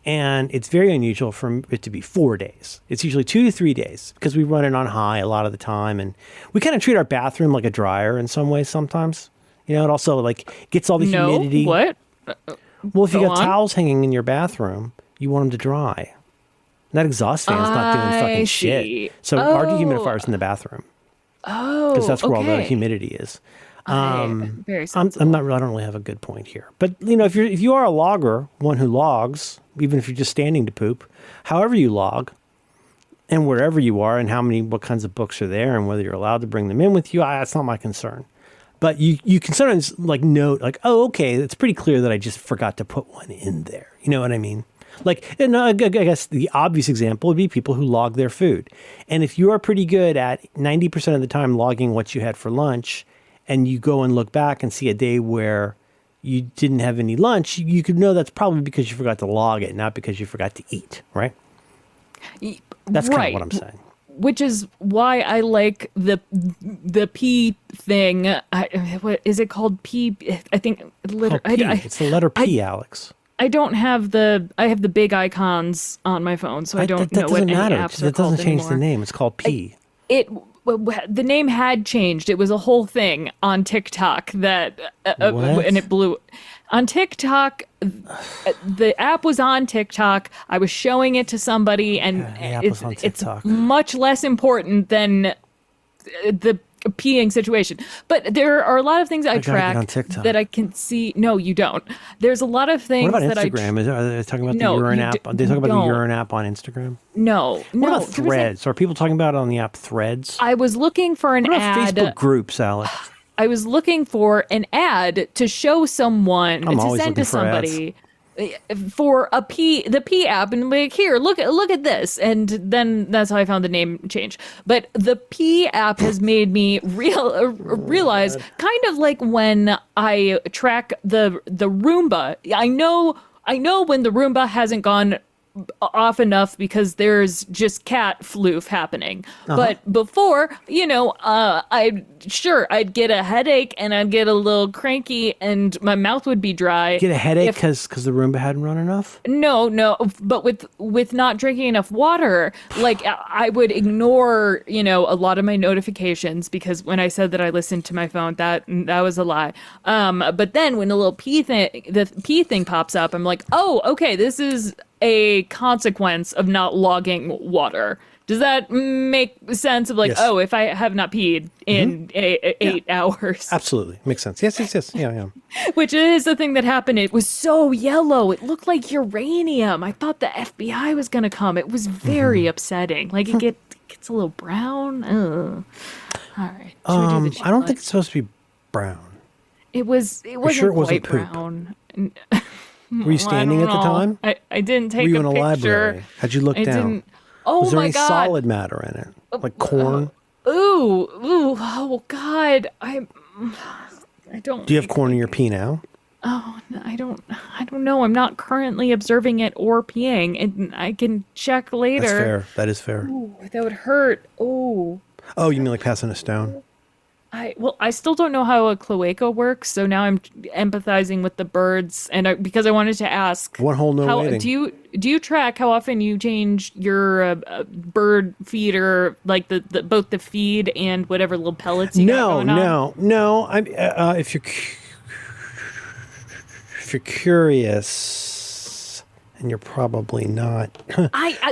And it's very unusual for it to be 4 days. It's usually 2 to 3 days because we run it on high a lot of the time. And we kind of treat our bathroom like a dryer in some ways sometimes. You know, it also like gets all the humidity. What? Well, if you got towels hanging in your bathroom, you want them to dry. That exhaust fan's not doing fucking shit. So our dehumidifier's in the bathroom. Oh, because that's where all the humidity is. Very sensible. I don't really have a good point here. But you know, if you are a logger, one who logs, even if you're just standing to poop, however you log, and wherever you are, and what kinds of books are there, and whether you're allowed to bring them in with you, that's not my concern. But you can sometimes like note like, oh, okay, it's pretty clear that I just forgot to put one in there. You know what I mean? Like, and I guess the obvious example would be people who log their food. And if you are pretty good at 90% of the time logging what you had for lunch, and you go and look back and see a day where you didn't have any lunch, you could know that's probably because you forgot to log it, not because you forgot to eat, right? That's kind of what I'm saying. Which is why I like the P thing. What is it called? P. I think it's the letter P, Alex. I don't have I have the big icons on my phone, so I don't know what any apps are called anymore. That doesn't change the name. It's called P. The name had changed. It was a whole thing on TikTok that, and it blew. On TikTok, the app was on TikTok. I was showing it to somebody, and it's much less important than the peeing situation. But there are a lot of things I track that I can see. No, you don't. There's a lot of things. What about Instagram? Are they talking about the urine app? Are they talking about the urine app on Instagram? No. What about Threads? Are people talking about it on the app Threads? I was looking for an ad. What about Facebook groups, Alex? I was looking for an ad to show someone, to send to somebody. for the P app and be like, here, look at this. And then that's how I found the name change. But the P app has made me realize kind of like when I track the Roomba. I know when the Roomba hasn't gone off enough because there's just cat floof happening. But before, I'd get a headache and I'd get a little cranky and my mouth would be dry. Get a headache because the Roomba hadn't run enough? No, but with not drinking enough water, like I would ignore, a lot of my notifications because when I said that I listened to my phone, that was a lie. But then when the P thing pops up, I'm like, oh, okay, this is a consequence of not logging water. Does that make sense of like, yes. Oh, if I have not peed in 8 hours? Absolutely. Makes sense. Yes. Yeah. Which is the thing that happened. It was so yellow. It looked like uranium. I thought the FBI was going to come. It was very upsetting. Like it gets a little brown. Ugh. All right. Should we do the I don't think it's supposed to be brown. It wasn't sure it wasn't quite poop? brown. Were you standing at the time? I didn't take Were you a in a picture. library? How'd you look I down? didn't. Oh Was there my any God. solid matter in it? Like corn? Ooh, oh God. I don't. Do you have corn in your pee now? Oh, I don't know. I'm not currently observing it or peeing, and I can check later. That's fair. That is fair. Ooh, that would hurt. Oh. Oh, you mean like passing a stone? I still don't know how a cloaca works, so now I'm empathizing with the birds, and because I wanted to ask, One hole, no waiting. do you track how often you change your bird feeder, like the both the feed and whatever little pellets you got going on? No. If you're curious, and you're probably not.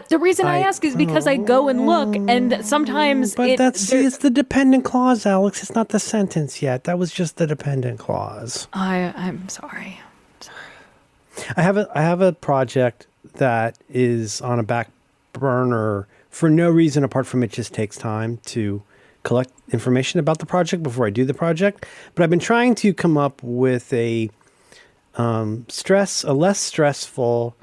The reason I ask is because I go and look, and sometimes But it's the dependent clause, Alex. It's not the sentence yet. That was just the dependent clause. I'm sorry. I have a project that is on a back burner for no reason apart from it just takes time to collect information about the project before I do the project. But I've been trying to come up with a less stressful,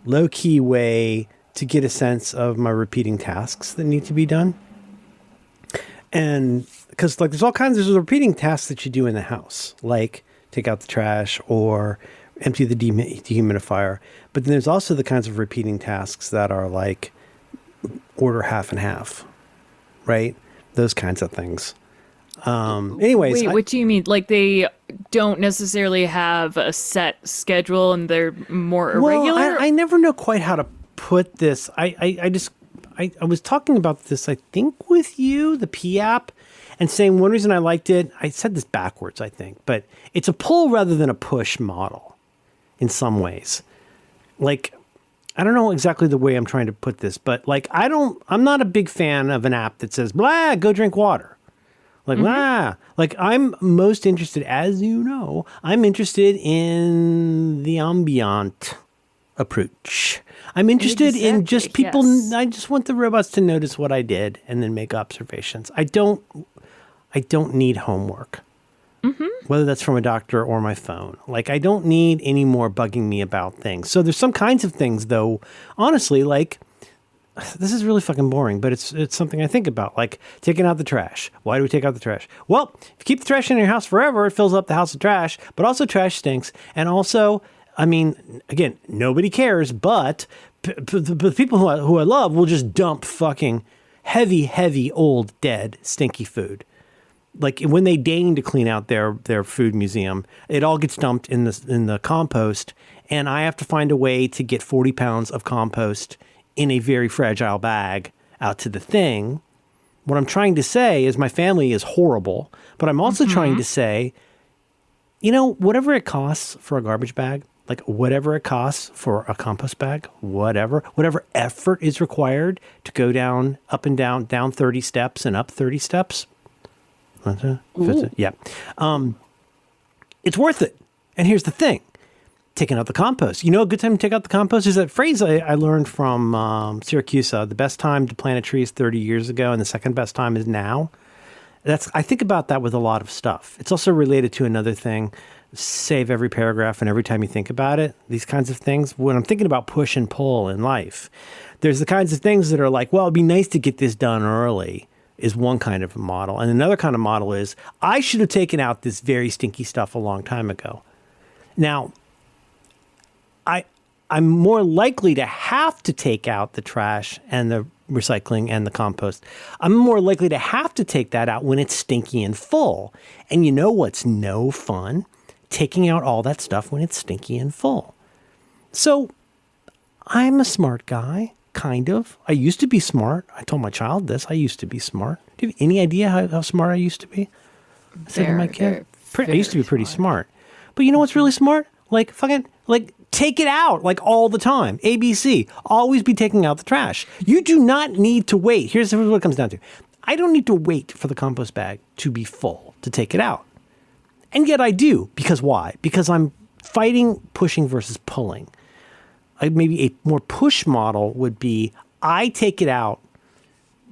low-key way to get a sense of my repeating tasks that need to be done. And because there's all kinds of repeating tasks that you do in the house, like take out the trash or empty the dehumidifier. But then there's also the kinds of repeating tasks that are like order half and half, right? Those kinds of things. Anyways. Wait, what do you mean? Like they don't necessarily have a set schedule and they're more irregular? Well, I never know quite how to put this. I was talking about this, I think, with you, the P app, and saying one reason I liked it, I said this backwards, I think, but it's a pull rather than a push model in some ways. Like, I don't know exactly the way I'm trying to put this, but like, I'm not a big fan of an app that says, blah, go drink water. Like, like I'm most interested, as you know, I'm interested in the ambient approach. I'm interested in just people. Yes. I just want the robots to notice what I did and then make observations. I don't need homework, whether that's from a doctor or my phone. Like, I don't need any more bugging me about things. So there's some kinds of things, though, honestly, like, this is really fucking boring, but it's something I think about, like taking out the trash. Why do we take out the trash? Well, if you keep the trash in your house forever, it fills up the house with trash, but also trash stinks. And also, I mean, again, nobody cares, but the people who I love will just dump fucking heavy, old, dead, stinky food. Like when they deign to clean out their food museum, it all gets dumped in the compost, and I have to find a way to get 40 pounds of compost in a very fragile bag out to the thing. What I'm trying to say is my family is horrible, but I'm also trying to say, whatever it costs for a garbage bag, like whatever it costs for a compost bag, whatever effort is required to go down, up and down 30 steps and up 30 steps. Yeah. It's worth it. And here's the thing. Taking out the compost. A good time to take out the compost is that phrase I learned from Syracuse. The best time to plant a tree is 30 years ago, and the second best time is now. I think about that with a lot of stuff. It's also related to another thing save every paragraph and every time you think about it, these kinds of things. When I'm thinking about push and pull in life, there's the kinds of things that are like, well, it'd be nice to get this done early, is one kind of model. And another kind of model is, I should have taken out this very stinky stuff a long time ago. Now, I'm more likely to have to take out the trash and the recycling and the compost. I'm more likely to have to take that out when it's stinky and full. And you know what's no fun? Taking out all that stuff when it's stinky and full. So I'm a smart guy, kind of. I used to be smart. I told my child this. I used to be smart. Do you have any idea how smart I used to be? I said to my kid, I used to be pretty smart. But you know what's really smart? Like take it out like all the time. ABC, always be taking out the trash. You do not need to wait. Here's what it comes down to. I don't need to wait for the compost bag to be full to take it out. And yet I do. Because why? Because I'm fighting pushing versus pulling. Maybe a more push model would be, I take it out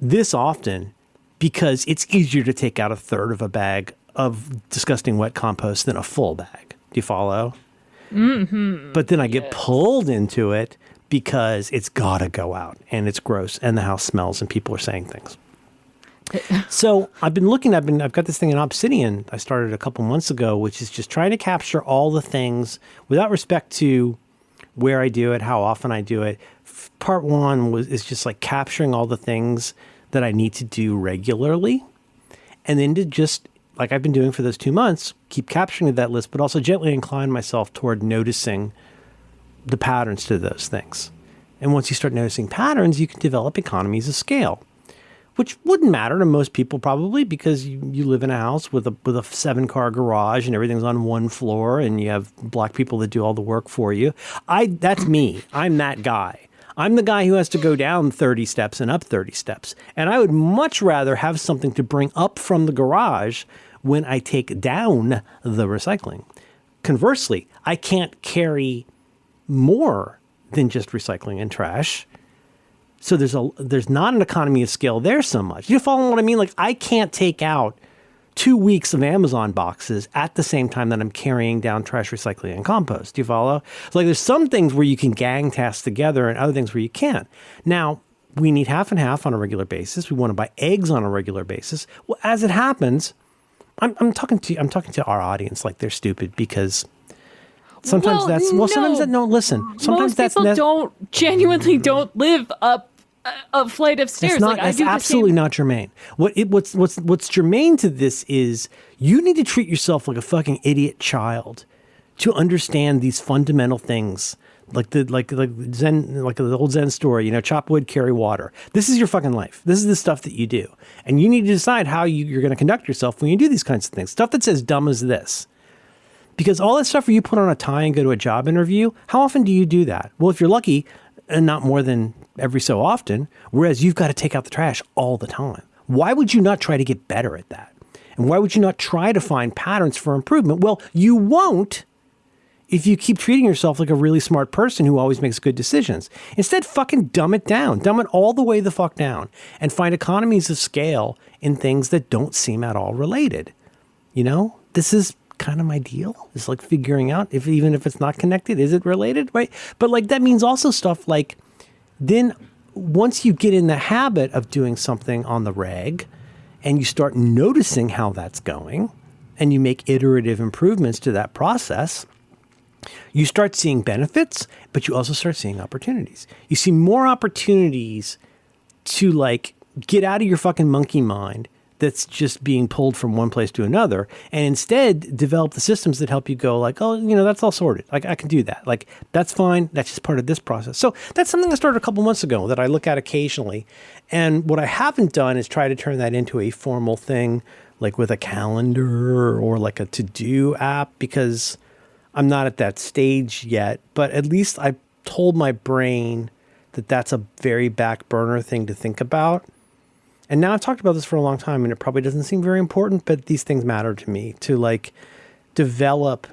this often because it's easier to take out a third of a bag of disgusting wet compost than a full bag. Do you follow? Mm-hmm. But then I get pulled into it because it's got to go out and it's gross and the house smells and people are saying things. So I've got this thing in Obsidian I started a couple months ago, which is just trying to capture all the things without respect to where I do it, how often I do it. Part one is just like capturing all the things that I need to do regularly. And then to just, like I've been doing for those 2 months, keep capturing that list, but also gently incline myself toward noticing the patterns to those things. And once you start noticing patterns, you can develop economies of scale, which wouldn't matter to most people probably because you live in a house with a 7-car garage and everything's on one floor and you have black people that do all the work for you. That's me. I'm that guy. I'm the guy who has to go down 30 steps and up 30 steps. And I would much rather have something to bring up from the garage when I take down the recycling. Conversely, I can't carry more than just recycling and trash. So there's not an economy of scale there so much. You follow what I mean? Like I can't take out 2 weeks of Amazon boxes at the same time that I'm carrying down trash, recycling, and compost. Do you follow? So like there's some things where you can gang tasks together and other things where you can't. Now, we need half and half on a regular basis. We want to buy eggs on a regular basis. Well, as it happens, I'm talking to our audience like they're stupid because sometimes listen. Sometimes most people genuinely don't live up a flight of stairs. That's absolutely not germane. What's germane to this is you need to treat yourself like a fucking idiot child to understand these fundamental things. Like the old Zen story, chop wood, carry water. This is your fucking life. This is the stuff that you do. And you need to decide how you're going to conduct yourself when you do these kinds of things. Stuff that's as dumb as this. Because all that stuff where you put on a tie and go to a job interview, how often do you do that? Well, if you're lucky, and not more than every so often, whereas you've got to take out the trash all the time. Why would you not try to get better at that? And why would you not try to find patterns for improvement? Well, you won't if you keep treating yourself like a really smart person who always makes good decisions. Instead, fucking dumb it down. Dumb it all the way the fuck down. And find economies of scale in things that don't seem at all related. This is kind of my deal. It's like figuring out even if it's not connected, is it related, right? But like that means also stuff like then once you get in the habit of doing something on the reg and you start noticing how that's going and you make iterative improvements to that process, you start seeing benefits, but you also start seeing opportunities. You see more opportunities to like get out of your fucking monkey mind that's just being pulled from one place to another, and instead develop the systems that help you go like, oh, that's all sorted. Like I can do that. Like that's fine. That's just part of this process. So that's something I started a couple months ago that I look at occasionally. And what I haven't done is try to turn that into a formal thing, like with a calendar or like a to-do app, because I'm not at that stage yet. But at least I told my brain that that's a very back burner thing to think about. And now I've talked about this for a long time and it probably doesn't seem very important, but these things matter to me to like develop.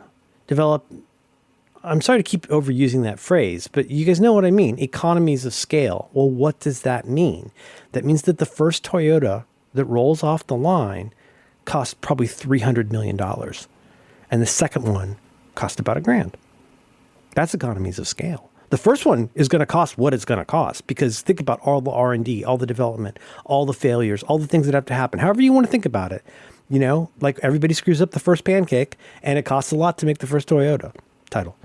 I'm sorry to keep overusing that phrase, but you guys know what I mean. Economies of scale. Well, what does that mean? That means that the first Toyota that rolls off the line cost probably $300 million. and the second one cost about $1,000. That's economies of scale. The first one is going to cost what it's going to cost, because think about all the R&D, all the development, all the failures, all the things that have to happen. However you want to think about it, you know, like everybody screws up the first pancake, and it costs a lot to make the first Toyota title.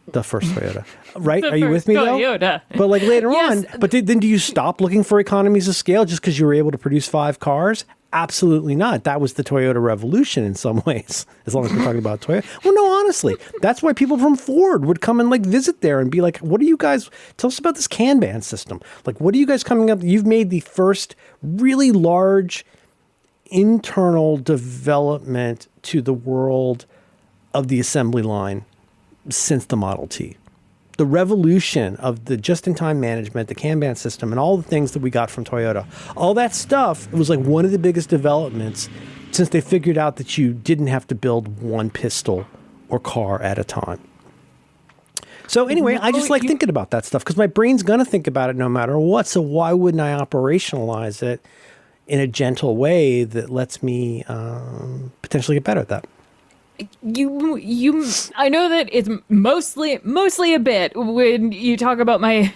The first Toyota, right? Are you with me Toyota. though? But like later Yes. on, but then do you stop looking for economies of scale just because you were able to produce 5 cars? Absolutely not. That was the Toyota revolution in some ways, as long as we're talking about Toyota. Well, no, honestly, that's why people from Ford would come and like visit there and be like, what are you guys, tell us about this Kanban system. Like, what are you guys coming up? You've made the first really large internal development to the world of the assembly line since the Model T. The revolution of the just-in-time management, the Kanban system, and all the things that we got from Toyota, all that stuff, it was like one of the biggest developments since they figured out that you didn't have to build one pistol or car at a time. So anyway, I just like thinking about that stuff because my brain's going to think about it no matter what. So why wouldn't I operationalize it in a gentle way that lets me potentially get better at that? I know that it's mostly a bit when you talk about my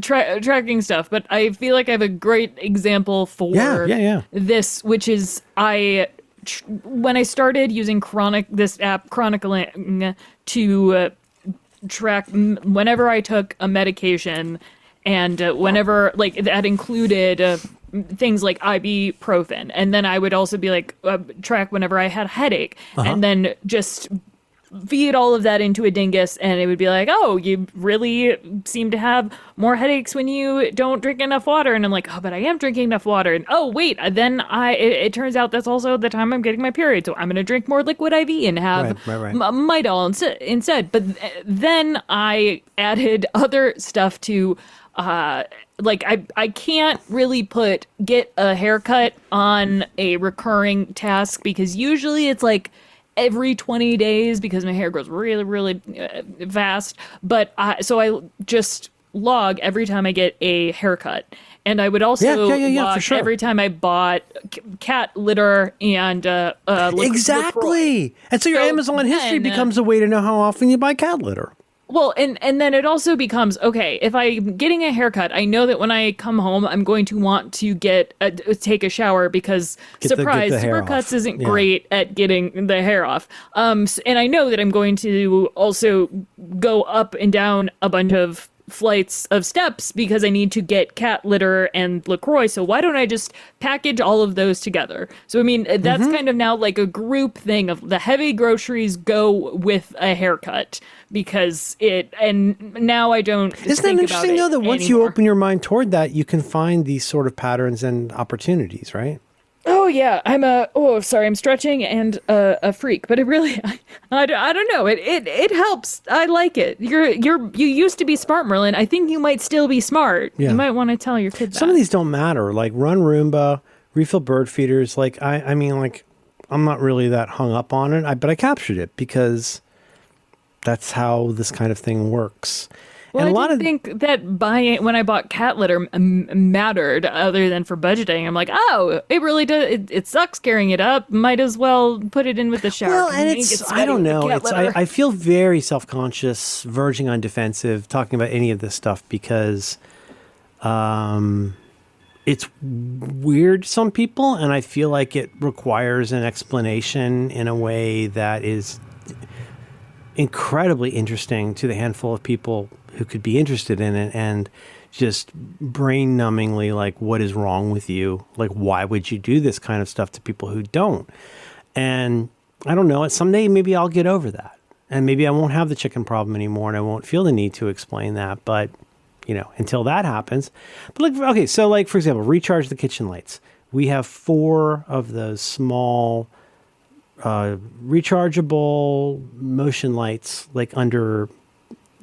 tracking stuff, but I feel like I have a great example for this, which is when I started using this app Chronicling to track whenever I took a medication, and whenever like that included things like ibuprofen, and then I would also be like track whenever I had a headache, and then just feed all of that into a dingus, and it would be like, oh, you really seem to have more headaches when you don't drink enough water. And I'm like, oh, but I am drinking enough water. And oh, wait, then it turns out that's also the time I'm getting my period, so I'm going to drink more liquid IV and have Midol instead. But then I added other stuff to like I can't really get a haircut on a recurring task, because usually it's like every 20 days because my hair grows really, really fast. But so I just log every time I get a haircut. And I would also log for sure. every time I bought cat litter and exactly. LaCroix. And so your Amazon history becomes a way to know how often you buy cat litter. Well, and then it also becomes, okay, if I'm getting a haircut, I know that when I come home, I'm going to want to take a shower because, surprise, Supercuts isn't great at getting the hair off. And I know that I'm going to also go up and down a bunch of flights of steps because I need to get cat litter and LaCroix. So why don't I just package all of those together? So, I mean, that's kind of now like a group thing of the heavy groceries go with a haircut, because and now I don't. Isn't that interesting though, that once you open your mind toward that, you can find these sort of patterns and opportunities, right? Oh yeah, I'm stretching and a freak, but it really, I don't know. It helps. I like it. You used to be smart, Merlin. I think you might still be smart. Yeah. You might want to tell your kid that. Some of these don't matter, like run Roomba, refill bird feeders. Like I mean, like I'm not really that hung up on it, but I captured it because that's how this kind of thing works. Well, and I didn't think that when I bought cat litter mattered, other than for budgeting. I'm like, oh, it really does. It sucks carrying it up. Might as well put it in with the shower. Well, and I don't know. I feel very self-conscious, verging on defensive, talking about any of this stuff because it's weird to some people, and I feel like it requires an explanation in a way that is incredibly interesting to the handful of people who could be interested in it, and just brain numbingly like, what is wrong with you? Like, why would you do this kind of stuff to people who don't? And I don't know, someday maybe I'll get over that, and maybe I won't have the chicken problem anymore, and I won't feel the need to explain that. But you know, until that happens. But like, okay, so like for example, recharge the kitchen lights. We have 4 of those small rechargeable motion lights, like under.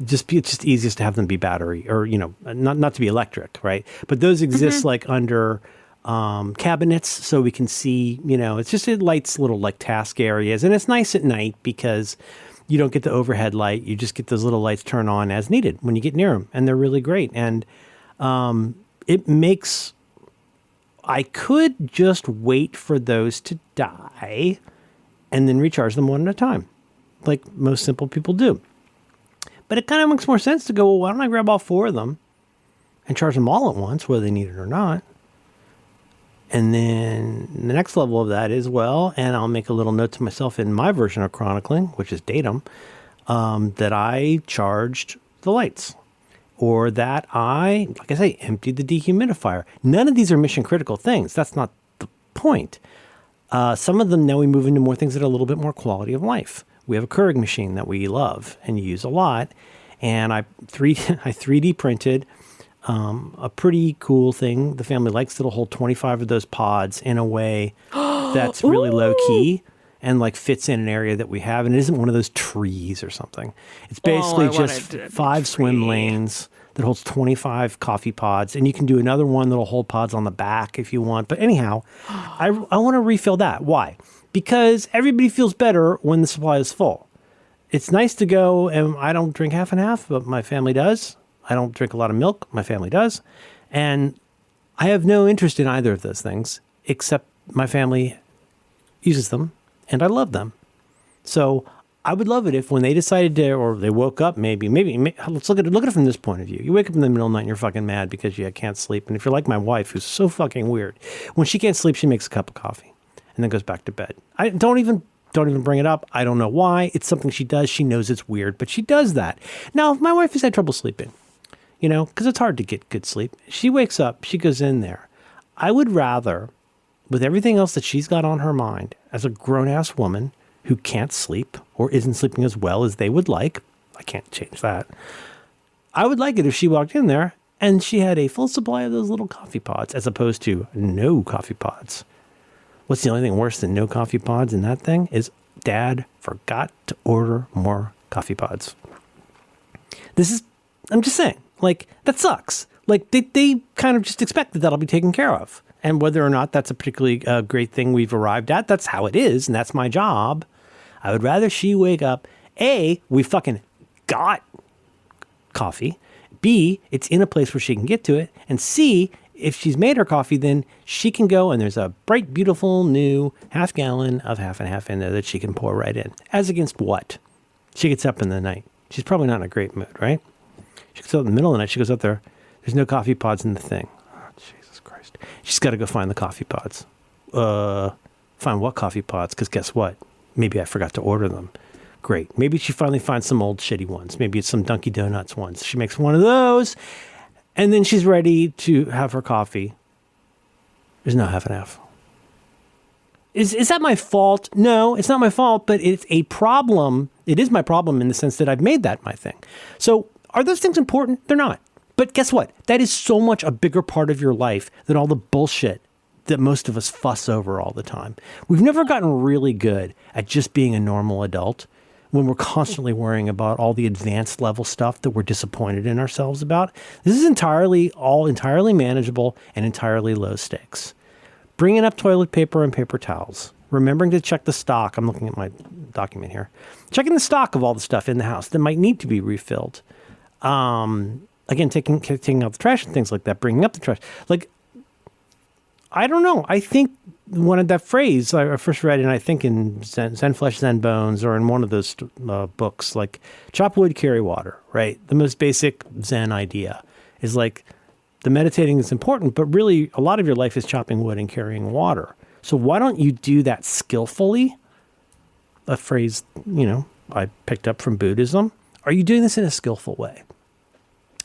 It's just easiest to have them be battery, or you know, not to be electric, right? But those exist like under cabinets, so we can see. You know, it's just, it lights little like task areas, and it's nice at night because you don't get the overhead light. You just get those little lights turn on as needed when you get near them, and they're really great. And it makes. I could just wait for those to die, and then recharge them one at a time. like most simple people do. But it kind of makes more sense to go, well, why don't I grab all 4 of them and charge them all at once, whether they need it or not? And then the next level of that is, well, and I'll make a little note to myself in my version of chronicling, which is datum, that I charged the lights, or that I, like I say, emptied the dehumidifier. None of these are mission critical things. That's not the point. Some of them, now we move into more things that are a little bit more quality of life. We have a Keurig machine that we love and use a lot. And I 3D printed a pretty cool thing the family likes that'll hold 25 of those pods in a way that's really low key and like fits in an area that we have. And it isn't one of those trees or something. It's basically just 5 swim lanes that holds 25 coffee pods. And you can do another one that'll hold pods on the back if you want. But anyhow, I want to refill that. Why? Because everybody feels better when the supply is full. It's nice to go, and I don't drink half and half, but my family does. I don't drink a lot of milk. My family does. And I have no interest in either of those things, except my family uses them, and I love them. So I would love it if when they decided to, or they woke up, maybe let's look at it from this point of view. You wake up in the middle of the night and you're fucking mad because you can't sleep. And if you're like my wife, who's so fucking weird, when she can't sleep, she makes a cup of coffee and then goes back to bed. I don't even bring it up. I don't know why. It's something she does. She knows it's weird, but she does that. Now, if my wife has had trouble sleeping, because it's hard to get good sleep, she wakes up, she goes in there. I would rather, with everything else that she's got on her mind, as a grown-ass woman who can't sleep or isn't sleeping as well as they would like, I can't change that. I would like it if she walked in there and she had a full supply of those little coffee pods as opposed to no coffee pods. What's the only thing worse than no coffee pods in that thing is Dad forgot to order more coffee pods. I'm just saying, like, that sucks. Like, they kind of just expect that that'll be taken care of. And whether or not that's a particularly great thing we've arrived at, that's how it is, and that's my job. I would rather she wake up, A, we fucking got coffee, B, it's in a place where she can get to it, and C, if she's made her coffee, then she can go and there's a bright, beautiful, new half gallon of half and half in there that she can pour right in. As against what? She gets up in the night. She's probably not in a great mood, right? She gets up in the middle of the night. She goes up there. There's no coffee pods in the thing. Oh, Jesus Christ. She's got to go find the coffee pods. Find what coffee pods? Because guess what? Maybe I forgot to order them. Great. Maybe she finally finds some old shitty ones. Maybe it's some Dunkin' Donuts ones. She makes one of those. And then she's ready to have her coffee. There's no half and half. Is that my fault? No, it's not my fault, but it's a problem. It is my problem in the sense that I've made that my thing. So are those things important? They're not. But guess what? That is so much a bigger part of your life than all the bullshit that most of us fuss over all the time. We've never gotten really good at just being a normal adult when we're constantly worrying about all the advanced level stuff that we're disappointed in ourselves about. This is entirely manageable and entirely low stakes. Bringing up toilet paper and paper towels. Remembering to check the stock. I'm looking at my document here. Checking the stock of all the stuff in the house that might need to be refilled. Again, taking out the trash and things like that. Bringing up the trash. Like, I don't know. I think one of that phrase, I first read it, I think in Zen Flesh, Zen Bones, or in one of those books, like chop wood, carry water, right? The most basic Zen idea is like the meditating is important, but really a lot of your life is chopping wood and carrying water. So why don't you do that skillfully? A phrase, I picked up from Buddhism. Are you doing this in a skillful way?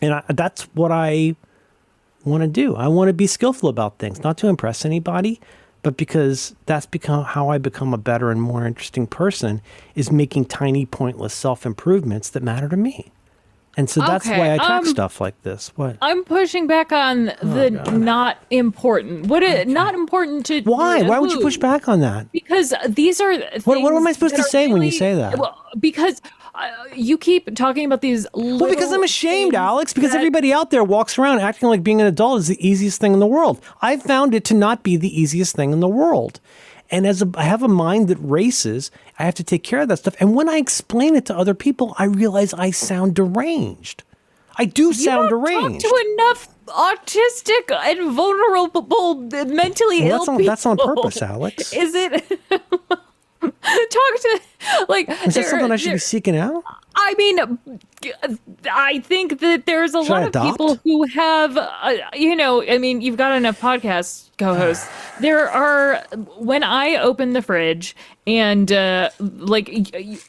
And that's what I want to do. I want to be skillful about things, not to impress anybody, but because that's become how I become a better and more interesting person, is making tiny, pointless self-improvements that matter to me. And so that's why I track stuff like this. What? I'm pushing back on the not important. Not important to... Why? Why would you push back on that? Because these are things... What am I supposed to say when you say that? Well, because... you keep talking about these little because I'm ashamed, Alex, because everybody out there walks around acting like being an adult is the easiest thing in the world. I found it to not be the easiest thing in the world. And I have a mind that races, I have to take care of that stuff. And when I explain it to other people, I realize I sound deranged. I do sound deranged. You don't talk to enough autistic and vulnerable, mentally ill people. That's on purpose, Alex. Is it... Talk to, like, Is that something I should be seeking out? I mean, I think that there's a Should I lot of adopt? people who have, I mean, you've got enough podcast co-hosts. There are, when I open the fridge and,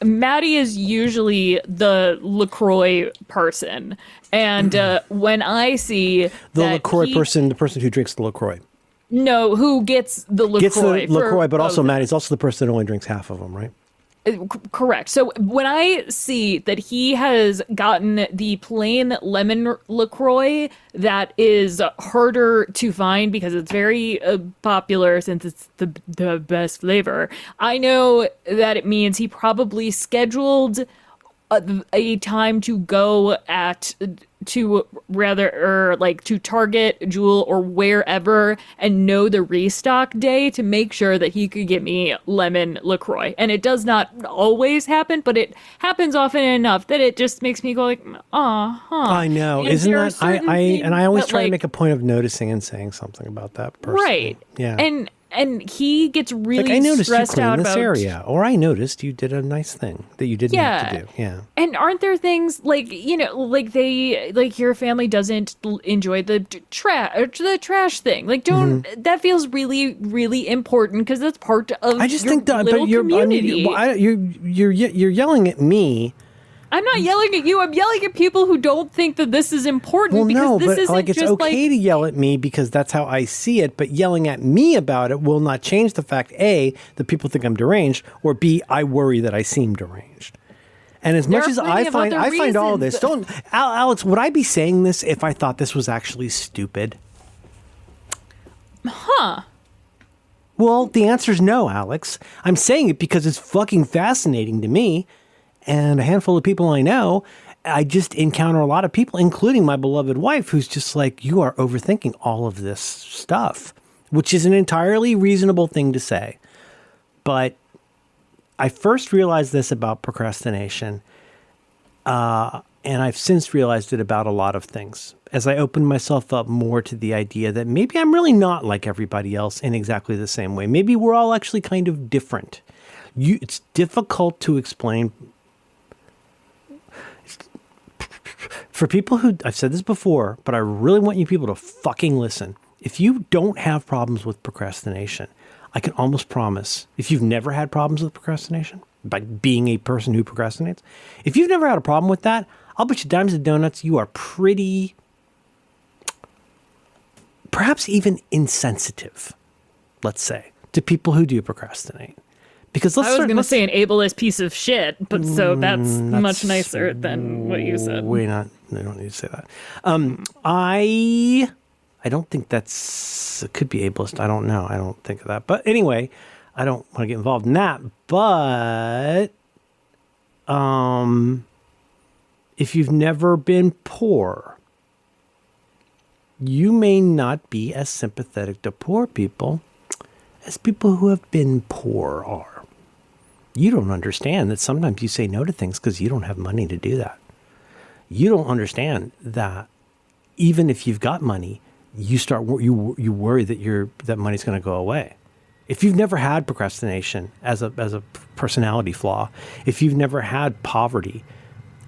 Maddie is usually the LaCroix person. And when I see The that LaCroix person, the person who drinks the LaCroix. No, who gets the LaCroix. Gets the LaCroix, but also both. Maddie's also the person that only drinks half of them, right? Correct. So when I see that he has gotten the plain lemon LaCroix that is harder to find because it's very popular since it's the best flavor, I know that it means he probably scheduled a time to go to Target, Jewel, or wherever and know the restock day to make sure that he could get me lemon LaCroix. And it does not always happen, but it happens often enough that it just makes me go like, I know. And Isn't there are that certain I always things try to that, make a point of noticing and saying something about that person. right. Yeah. And he gets really I noticed you stressed cleaned out this about area, or I noticed you did a nice thing that you didn't have to do. Yeah. And aren't there things like, your family doesn't enjoy the trash thing? Like, don't that feels really, really important because that's part of I just your think that, little but you're community. you're yelling at me. I'm not yelling at you. I'm yelling at people who don't think that this is important. Well, because no, this but isn't like it's just okay to yell at me because that's how I see it. But yelling at me about it will not change the fact A, that people think I'm deranged, or B, I worry that I seem deranged. And as There much are as plenty of I other find all of this, reasons. Alex, would I be saying this if I thought this was actually stupid? Well, the answer is no, Alex. I'm saying it because it's fucking fascinating to me and a handful of people I know. I just encounter a lot of people, including my beloved wife, who's just like, you are overthinking all of this stuff, which is an entirely reasonable thing to say. But I first realized this about procrastination, and I've since realized it about a lot of things as I opened myself up more to the idea that maybe I'm really not like everybody else in exactly the same way. Maybe we're all actually kind of different. It's difficult to explain. For people who, I've said this before, but I really want you people to fucking listen. If you don't have problems with procrastination, I can almost promise, if you've never had problems with procrastination, by being a person who procrastinates, if you've never had a problem with that, I'll bet you dimes and donuts you are pretty, perhaps even insensitive, let's say, to people who do procrastinate. Because I was going to say an ableist piece of shit, but so that's much nicer than what you said. We don't need to say that. I don't think it could be ableist. I don't know. I don't think of that. But anyway, I don't want to get involved in that. But if you've never been poor, you may not be as sympathetic to poor people as people who have been poor are. You don't understand that sometimes you say no to things because you don't have money to do that. You don't understand that even if you've got money, you worry that money's going to go away. If you've never had procrastination as a personality flaw, if you've never had poverty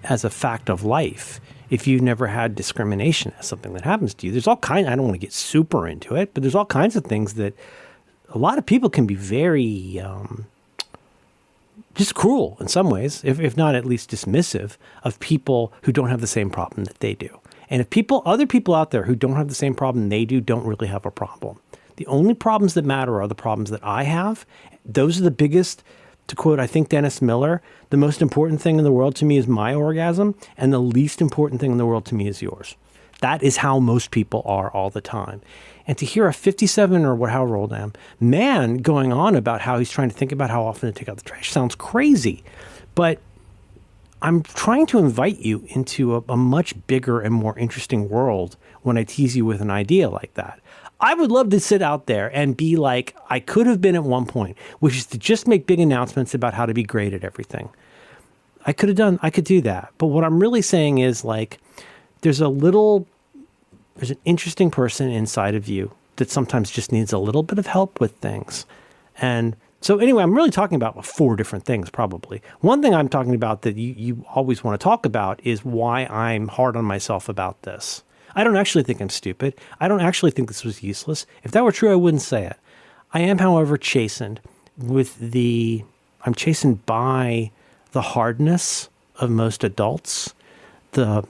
as a fact of life, if you've never had discrimination as something that happens to you, there's all kinds. I don't want to get super into it, but there's all kinds of things that a lot of people can be very just cruel in some ways, if not at least dismissive of people who don't have the same problem that they do. And if other people out there who don't have the same problem they do don't really have a problem. The only problems that matter are the problems that I have. Those are the biggest. To quote, I think Dennis Miller, the most important thing in the world to me is my orgasm, and the least important thing in the world to me is yours. That is how most people are all the time. And to hear a 57 or however old I am, man going on about how he's trying to think about how often to take out the trash sounds crazy. But I'm trying to invite you into a much bigger and more interesting world when I tease you with an idea like that. I would love to sit out there and be like I could have been at one point, which is to just make big announcements about how to be great at everything. I could do that. But what I'm really saying is like, there's an interesting person inside of you that sometimes just needs a little bit of help with things. And So anyway, I'm really talking about 4 different things, probably. One thing I'm talking about that you always want to talk about is why I'm hard on myself about this. I don't actually think I'm stupid. I don't actually think this was useless. If that were true, I wouldn't say it. I am, however, chastened I'm chastened by the hardness of most adults, the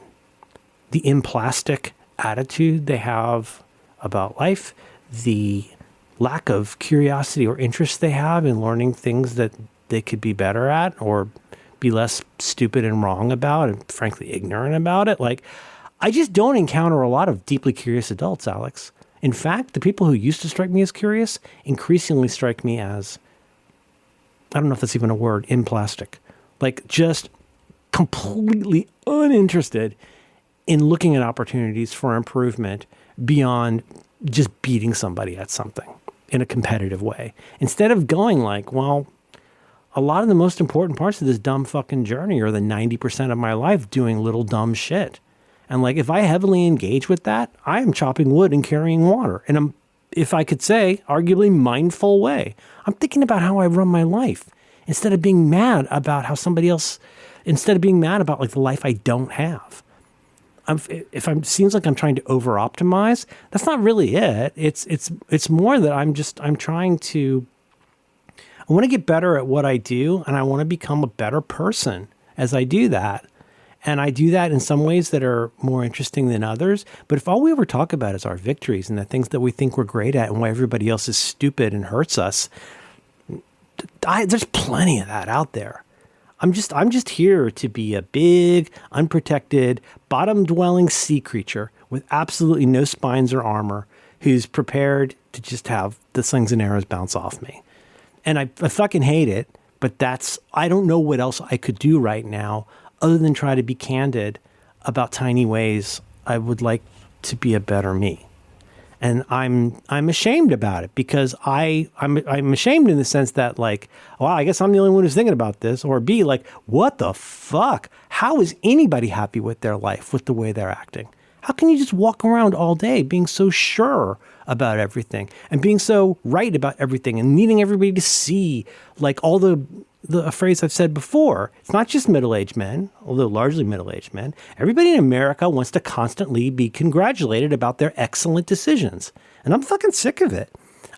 implastic attitude they have about life, the lack of curiosity or interest they have in learning things that they could be better at or be less stupid and wrong about and frankly ignorant about it. Like, I just don't encounter a lot of deeply curious adults, Alex. In fact, the people who used to strike me as curious increasingly strike me as, I don't know if that's even a word, implastic. Like, just completely uninterested in looking at opportunities for improvement beyond just beating somebody at something in a competitive way. Instead of going like, well, a lot of the most important parts of this dumb fucking journey are the 90% of my life doing little dumb shit. And like, if I heavily engage with that, I am chopping wood and carrying water. And I'm, if I could say, arguably mindful way. I'm thinking about how I run my life instead of being mad about how somebody else, instead of being mad about like the life I don't have. Seems like I'm trying to over optimize. That's not really it. It's more that I'm trying to, I want to get better at what I do, and I want to become a better person as I do that. And I do that in some ways that are more interesting than others. But if all we ever talk about is our victories and the things that we think we're great at and why everybody else is stupid and hurts us, there's plenty of that out there. I'm just here to be a big, unprotected, bottom-dwelling sea creature with absolutely no spines or armor who's prepared to just have the slings and arrows bounce off me. And I fucking hate it, but I don't know what else I could do right now other than try to be candid about tiny ways I would like to be a better me. And I'm ashamed about it because I'm ashamed in the sense that like, well, I guess I'm the only one who's thinking about this, or B, like, what the fuck? How is anybody happy with their life, with the way they're acting? How can you just walk around all day being so sure about everything and being so right about everything and needing everybody to see like all the phrase I've said before? It's not just middle-aged men, although largely middle-aged men. Everybody in America wants to constantly be congratulated about their excellent decisions. And I'm fucking sick of it.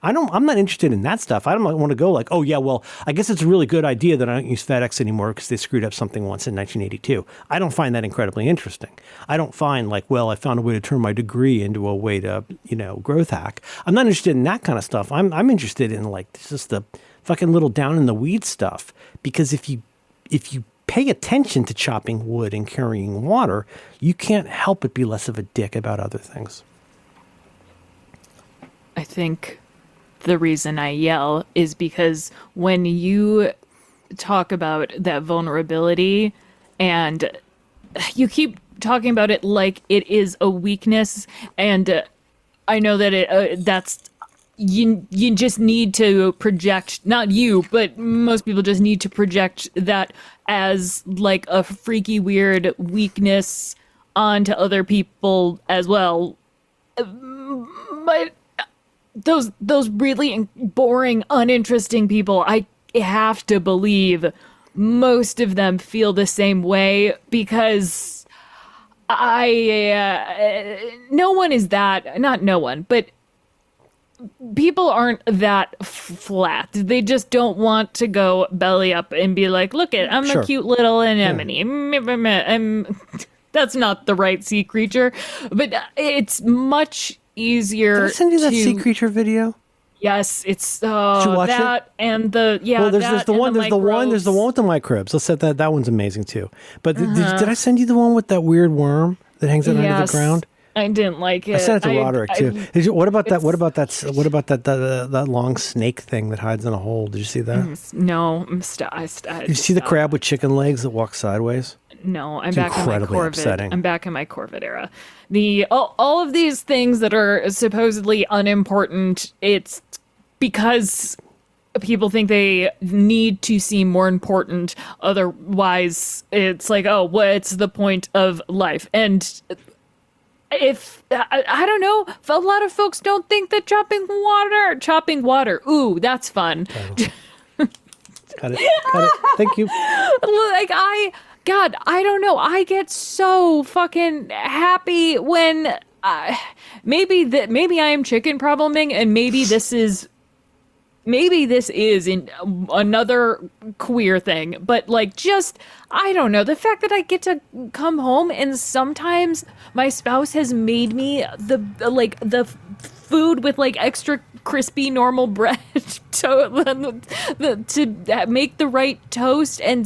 I'm not interested in that stuff. I don't want to go like, oh yeah, well, I guess it's a really good idea that I don't use FedEx anymore because they screwed up something once in 1982. I don't find that incredibly interesting. I don't find like, well, I found a way to turn my degree into a way to, growth hack. I'm not interested in that kind of stuff. I'm interested in like just the fucking little down in the weeds stuff. Because if you pay attention to chopping wood and carrying water, you can't help but be less of a dick about other things. I think the reason I yell is because when you talk about that vulnerability and you keep talking about it like it is a weakness, and I know that that's you just need to project, not you, but most people just need to project that as like a freaky weird weakness onto other people as well. But those really boring, uninteresting people, I have to believe most of them feel the same way because no one is that, not no one, but people aren't that flat. They just don't want to go belly up and be like, look it, I'm Sure. a cute little anemone. That's not the right sea creature, but it's much easier. Did I send you that sea creature video? Yes, it's Did you watch that it? and the Well, there's the one with the microbes. microbes. Let's set that one's amazing too. But did I send you the one with that weird worm that hangs out under the Yes, ground? I didn't like it. I sent it to Roderick too. What about that? What about it's- that long snake thing that hides in a hole? Did you see that? No, Did you see the crab with chicken legs that walks sideways? No, I'm back in my incredibly Corvid. upsetting. I'm back in my Corvid era. All of these things that are supposedly unimportant, it's because people think they need to seem more important. Otherwise, it's like, oh, what's the point of life? And if I don't know, a lot of folks don't think that chopping water, ooh, that's fun. Cut it. Thank you. Like God, I don't know. I get so fucking happy when maybe I am chicken probleming, and maybe this is in another queer thing, but like, just, I don't know, the fact that I get to come home and sometimes my spouse has made me the food with like extra crispy normal bread to make the right toast, and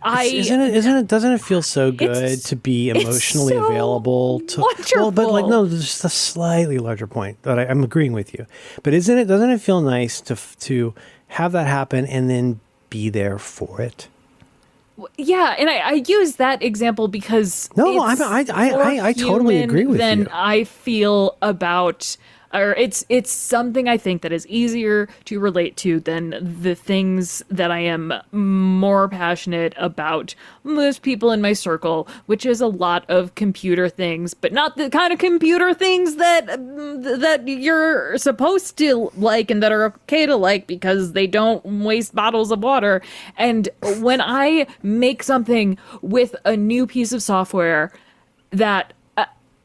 doesn't it feel so good to be emotionally so available to wonderful. Well, but like, no, there's just a slightly larger point that I'm agreeing with you, but doesn't it feel nice to have that happen and then be there for it? Yeah, and I use that example because I totally agree with you. I feel about, or it's something I think that is easier to relate to than the things that I am more passionate about. Most people in my circle, which is a lot of computer things, but not the kind of computer things that you're supposed to like and that are okay to like because they don't waste bottles of water. And when I make something with a new piece of software that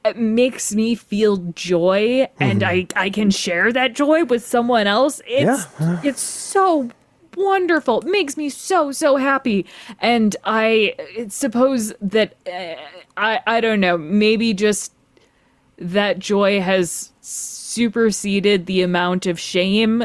it makes me feel joy, and I can share that joy with someone else. It's so wonderful. It makes me so happy. And I suppose that I don't know, maybe just that joy has superseded the amount of shame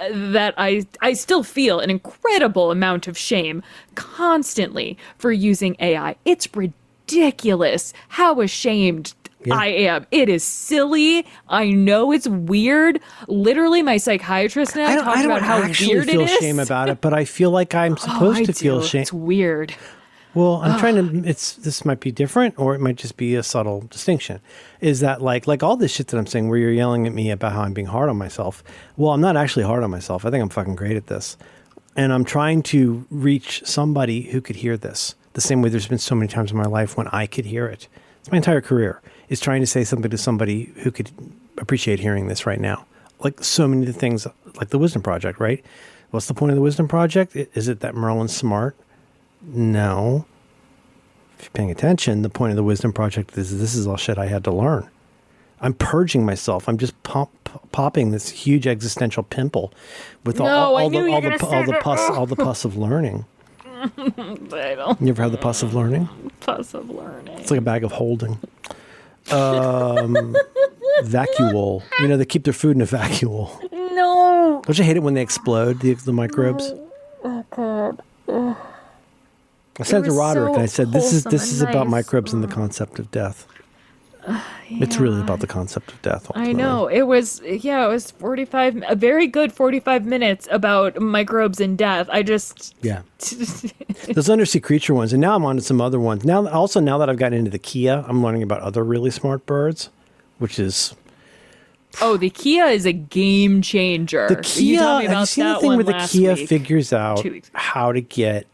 that I still feel an incredible amount of shame constantly for using AI. It's ridiculous how ashamed I am. It is silly. I know it's weird. Literally, my psychiatrist and I talked about how weird it is. I don't actually feel shame about it, but I feel like I'm supposed to feel shame. It's weird. Well, I'm trying to. This might be different, or it might just be a subtle distinction. Is that like all this shit that I'm saying, where you're yelling at me about how I'm being hard on myself? Well, I'm not actually hard on myself. I think I'm fucking great at this, and I'm trying to reach somebody who could hear this the same way. There's been so many times in my life when I could hear it. It's my entire career is trying to say something to somebody who could appreciate hearing this right now. Like so many of the things, like the Wisdom Project, right? What's the point of the Wisdom Project? Is it that Merlin's smart? No. If you're paying attention, the point of the Wisdom Project is this is all shit I had to learn. I'm purging myself. I'm just popping this huge existential pimple with all the pus of learning. I don't. You ever had the pus of learning? Pus of learning. It's like a bag of holding. Vacuole. You know, they keep their food in a vacuole. No. Don't you hate it when they explode, the microbes? Oh, God. I said to Roderick, and I said, this is about microbes and the concept of death. It's really about the concept of death. Ultimately. I know. It was 45, a very good 45 minutes about microbes and death. Yeah. Those undersea creature ones. And now I'm on to some other ones. Now that I've gotten into the Kia, I'm learning about other really smart birds, which is... Oh, the Kia is a game changer. The Kia, have you seen the thing where the Kia figures out how to get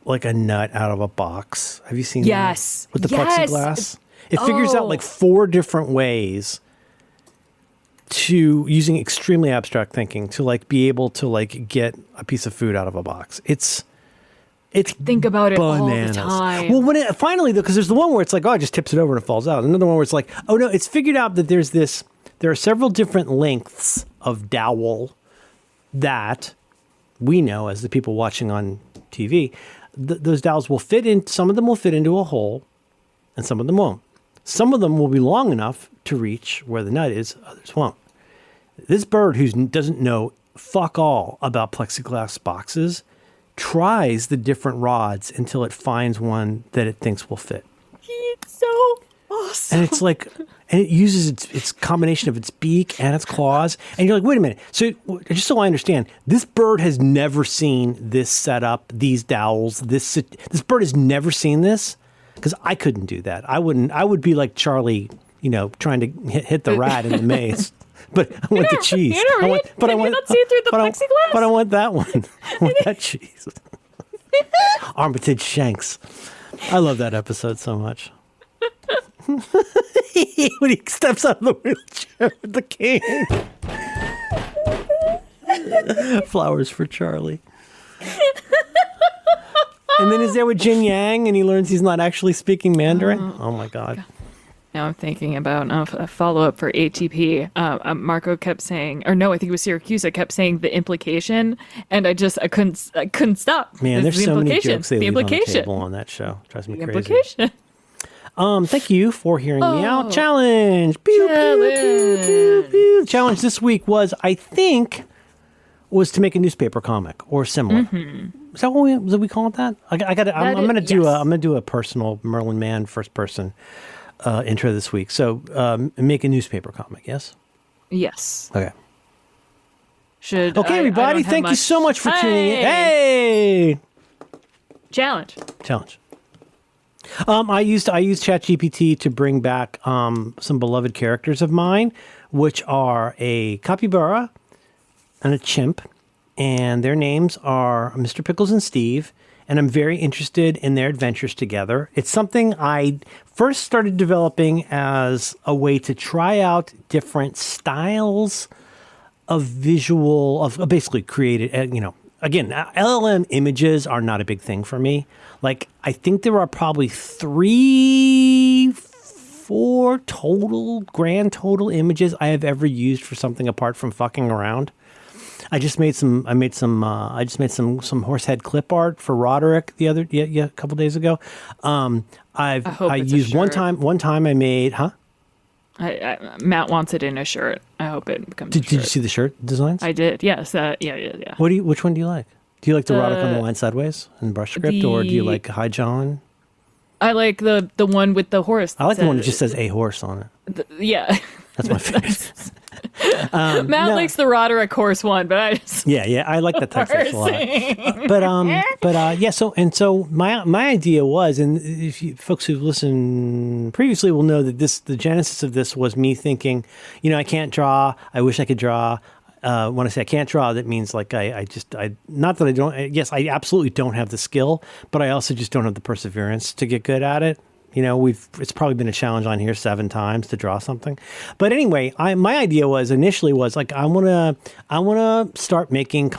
like a nut out of a box? Have you seen that? With the plexiglass? It figures out like 4 different ways to, using extremely abstract thinking, to like be able to like get a piece of food out of a box. It's think about it bananas. All the time. Well, when it finally, though, because there's the one where it's like, oh, it just tips it over and it falls out. Another one where it's like, oh no, it's figured out that there are several different lengths of dowel that we know as the people watching on TV. Those dowels will fit in. Some of them will fit into a hole, and some of them won't. Some of them will be long enough to reach where the nut is, others won't. This bird, who doesn't know fuck all about plexiglass boxes, tries the different rods until it finds one that it thinks will fit. It's so awesome. And it's like, and it uses its combination of its beak and its claws. And you're like, wait a minute. So just so I understand, this bird has never seen this setup, these dowels, this bird has never seen this. Because I couldn't do that. I would be like Charlie, trying to hit the rat in the maze. But I want the cheese. Can you not see through the plexiglass? But I want that one. I want that cheese. Armitage Shanks. I love that episode so much. When he steps out of the wheelchair with the cane. Flowers for Charlie. And then he's there with Jin Yang, and he learns he's not actually speaking Mandarin. Oh my god. Now I'm thinking about a follow-up for ATP. Marco kept saying, or no, I think it was Syracuse. I kept saying the implication, and I couldn't stop. Man, there's so many jokes they the leave on the implication. table on that show. Drives me The crazy. implication. Thank you for hearing me out. Challenge. Pew, pew, pew, pew, pew. Challenge this week was to make a newspaper comic or similar. Mm-hmm. Is that what we call it? That I'm gonna do a personal Merlin Mann first person intro this week. So make a newspaper comic. Yes. Yes. Okay. Okay, everybody. Thank you so much for tuning in. Hey. Challenge. I used ChatGPT to bring back some beloved characters of mine, which are a capybara and a chimp, and their names are Mr. Pickles and Steve, and I'm very interested in their adventures together. It's something I first started developing as a way to try out different styles of visual, of basically created, again, LLM images are not a big thing for me. Like, I think there are probably 4 grand total images I have ever used for something apart from fucking around. I just made some horse head clip art for Roderick a couple days ago. I used one time I made, Matt wants it in a shirt. I hope it becomes. Did you see the shirt designs? I did. Yes. Yeah. Which one do you like? Do you like the Roderick on the line sideways and brush script, or do you like Hi John? I like the one with the horse. I like the one that just says a horse on it. Yeah. That's my favorite. Matt likes the Roderick horse one, but I just I like that type of stuff a lot. So my idea was, and if you folks who've listened previously will know that the genesis of this was me thinking, I can't draw. I wish I could draw. When I say I can't draw, that means like not that I don't. Yes, I absolutely don't have the skill, but I also just don't have the perseverance to get good at it. It's probably been a challenge on here 7 times to draw something. But anyway, my idea initially was like, I want to start making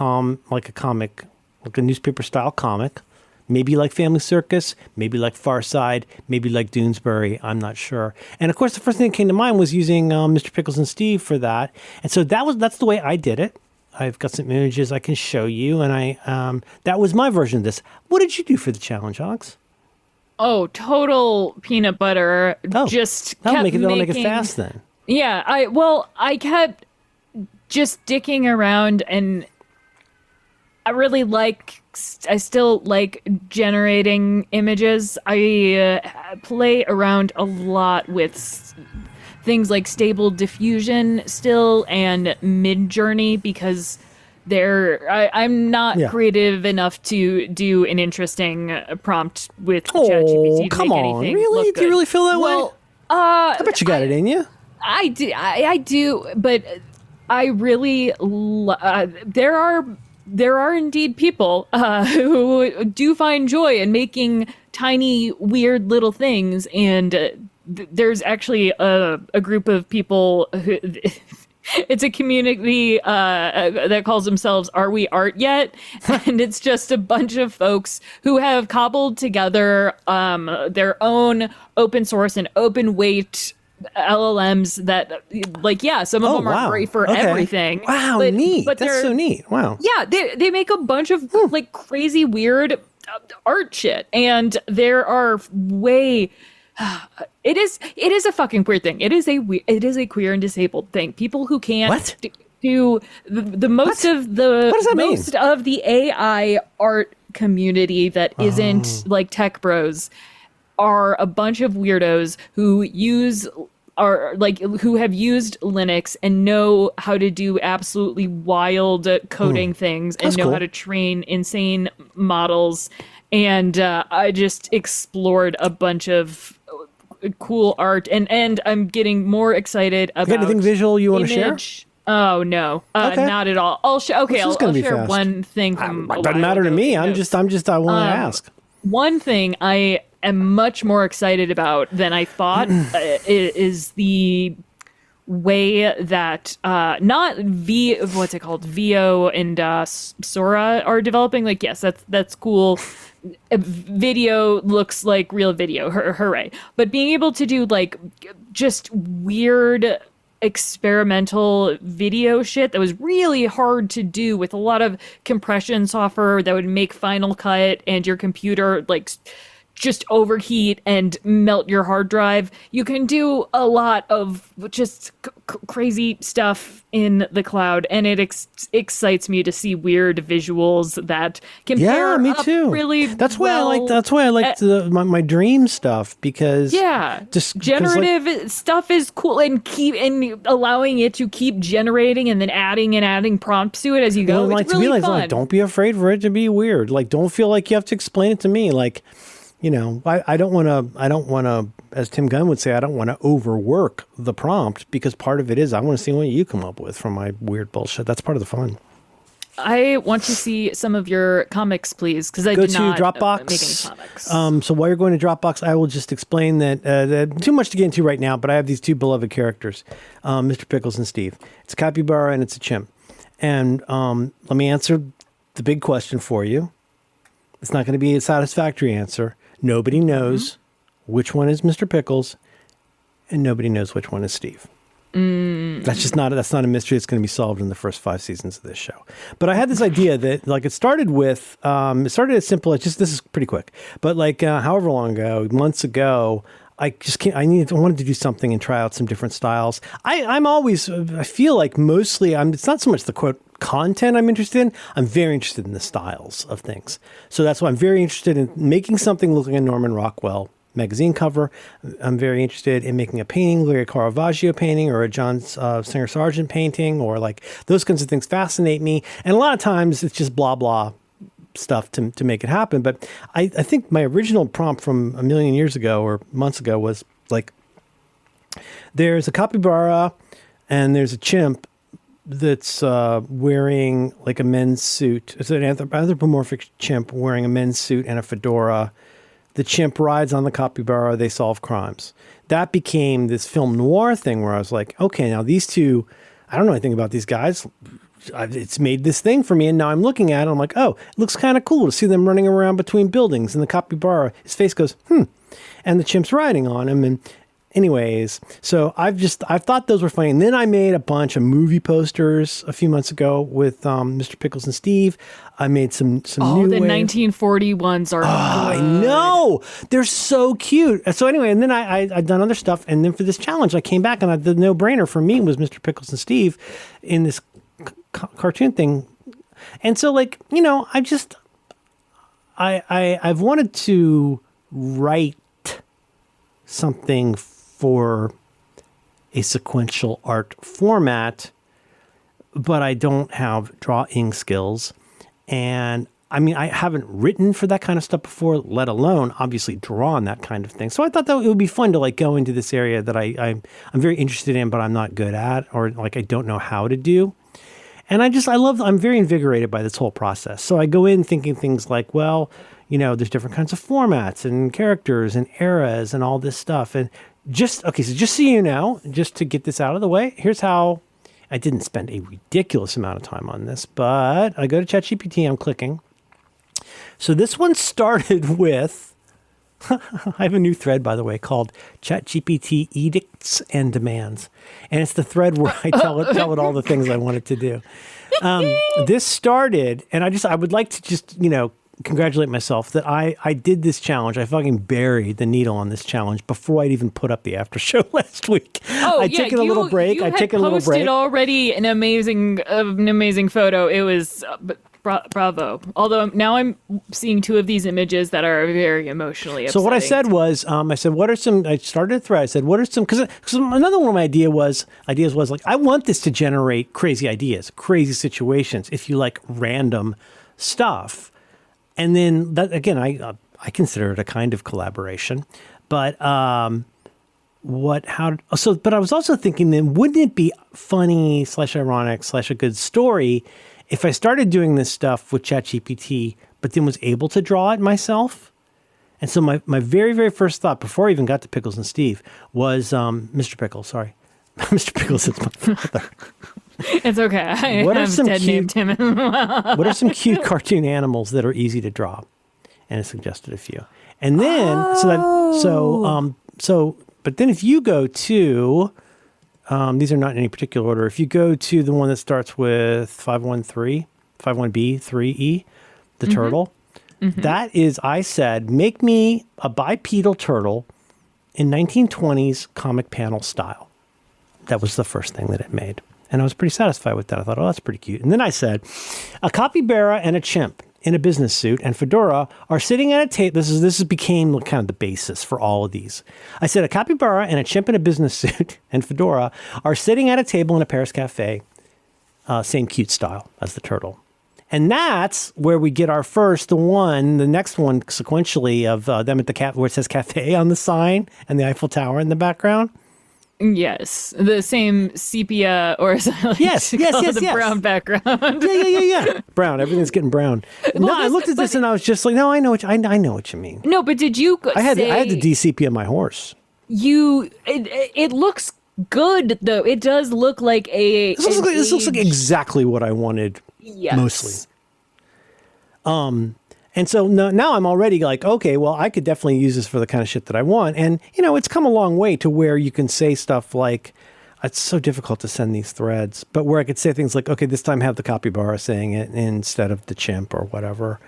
like a comic, like a newspaper style comic, maybe like Family Circus, maybe like Far Side, maybe like Doonesbury. I'm not sure. And of course, the first thing that came to mind was using Mr. Pickles and Steve for that. And so that's the way I did it. I've got some images I can show you, and that was my version of this. What did you do for the challenge, Alex? Oh, total peanut butter. That'll make it fast then. Yeah, I kept just dicking around, and I still like generating images. I play around a lot with things like Stable Diffusion still and Midjourney because I'm not creative enough to do an interesting prompt with ChatGPT to make come on. anything Really? look good. Do you really feel that way? I bet you got it in you. I do, but I really there are indeed people who do find joy in making tiny, weird little things, and there's actually a group of people who. It's a community that calls themselves Are We Art Yet? And it's just a bunch of folks who have cobbled together their own open source and open weight LLMs that, some of them are great for everything. Wow, neat. That's so neat. Wow. Yeah, they make a bunch of crazy, weird art shit. And there are it is a fucking weird thing. It is a queer and disabled thing. People who can't do the most of the AI art community that isn't like tech bros are a bunch of weirdos who who have used Linux and know how to do absolutely wild coding things and know how to train insane models. And I just explored a bunch of cool art, and I'm getting more excited about. Got anything visual you want to share? Oh no, not at all. I'll share one thing from. It doesn't matter to me. I want to ask. One thing I am much more excited about than I thought is the way that Vio and Sora are developing. Like, yes, that's cool. video looks like real video. Hooray. But being able to do like just weird experimental video shit that was really hard to do with a lot of compression software that would make Final Cut and your computer like just overheat and melt your hard drive. You can do a lot of just crazy stuff in the cloud, and it excites me to see weird visuals that compare yeah, me up too. Really, that's why I like my dream stuff, because just generative stuff is cool, and allowing it to keep generating and then adding prompts to it as you go. Well, it's really fun. Like, don't be afraid for it to be weird. Like, don't feel like you have to explain it to me. Like, you know, I don't want to, as Tim Gunn would say, I don't want to overwork the prompt, because part of it is I want to see what you come up with from my weird bullshit. That's part of the fun. I want to see some of your comics, please, because I did not Dropbox. make any comics. So while you're going to Dropbox, I will just explain that too much to get into right now, but I have these two beloved characters, Mr. Pickles and Steve. It's a capybara and it's a chimp. And let me answer the big question for you. It's not going to be a satisfactory answer. Nobody knows which one is Mr. Pickles, and nobody knows which one is Steve. That's not a mystery. It's going to be solved in the first 5 seasons of this show. But I had this idea that, like, it started as simple as just, this is pretty quick, but like however long ago, months ago, I wanted to do something and try out some different styles. I feel like mostly it's not so much the quote content I'm interested in. I'm very interested in the styles of things. So that's why I'm very interested in making something look like a Norman Rockwell magazine cover. I'm very interested in making a painting, like a Caravaggio painting or a John Singer Sargent painting, or like those kinds of things fascinate me. And a lot of times it's just blah, blah stuff to make it happen. But I think my original prompt from a million years ago or months ago was like, there's a capybara and there's a chimp that's wearing like a men's suit. It's an anthropomorphic chimp wearing a men's suit and a fedora. The chimp rides on the capybara. They solve crimes. That became this film noir thing where I was like, okay, now these two, I don't know anything about these guys. It's made this thing for me, and now I'm looking at it. I'm like, oh, it looks kind of cool to see them running around between buildings. And the capybara, his face goes, and the chimp's riding on him. And anyways, so I've thought those were funny. And then I made a bunch of movie posters a few months ago with Mr. Pickles and Steve. I made some new the 1940 ones are good. I know. They're so cute. So anyway, and then I've done other stuff. And then for this challenge, I came back, and the no-brainer for me was Mr. Pickles and Steve in this cartoon thing. And so, like, you know, I've wanted to write something for a sequential art format, but I don't have drawing skills. And I mean, I haven't written for that kind of stuff before, let alone obviously drawn that kind of thing. So I thought that it would be fun to like go into this area that I'm very interested in, but I'm not good at, or like I don't know how to do. And I'm very invigorated by this whole process. So I go in thinking things like, well, you know, there's different kinds of formats and characters and eras and all this stuff. And just so you know, just to get this out of the way, here's how I didn't spend a ridiculous amount of time on this, but I go to ChatGPT, I'm clicking. So this one started with, I have a new thread, by the way, called ChatGPT Edicts and Demands. And it's the thread where I tell it all the things I want it to do. This started, and I would like to just, you know, congratulate myself that I did this challenge. I fucking buried the needle on this challenge before I'd even put up the after show last week. Oh, I'd taken a little break. I'd taken a little break. You posted already an amazing photo. It was bravo. Although now I'm seeing 2 of these images that are very emotionally upsetting. So what I said was, I started a thread. I said, what are some, because another one of my ideas was like, I want this to generate crazy ideas, crazy situations, if you like random stuff. And then that, again, I consider it a kind of collaboration, but but I was also thinking, then wouldn't it be funny / ironic / a good story if I started doing this stuff with ChatGPT, but then was able to draw it myself? And so my very, very first thought before I even got to Pickles and Steve was Mr. Pickles. Sorry, Mr. Pickles is my father. It's okay. What are some cute cartoon animals that are easy to draw? and it suggested a few. And then, but then if you go to, these are not in any particular order. If you go to the one that starts with 513, 51B, 3E, the turtle, that is, I said, make me a bipedal turtle in 1920s comic panel style. That was the first thing that it made. And I was pretty satisfied with that. I thought, oh, that's pretty cute. And then I said, a capybara and a chimp in a business suit and fedora are sitting at a table. This became kind of the basis for all of these. I said, a capybara and a chimp in a business suit and fedora are sitting at a table in a Paris cafe, same cute style as the turtle. And that's where we get the next one sequentially of them at the where it says cafe on the sign and the Eiffel Tower in the background. Yes, the same sepia, or yes, brown background. Yeah. Brown. Everything's getting brown. Well, I looked at this and I was just like, no, I know what you mean. No, but did you? I had the DCP on my horse. It looks good though. It does look like This looks like exactly what I wanted. Yes. Mostly. And so now I'm already like, okay, well, I could definitely use this for the kind of shit that I want. And, it's come a long way to where you can say stuff like, it's so difficult to send these threads, but where I could say things like, okay, this time have the capybara saying it instead of the chimp or whatever.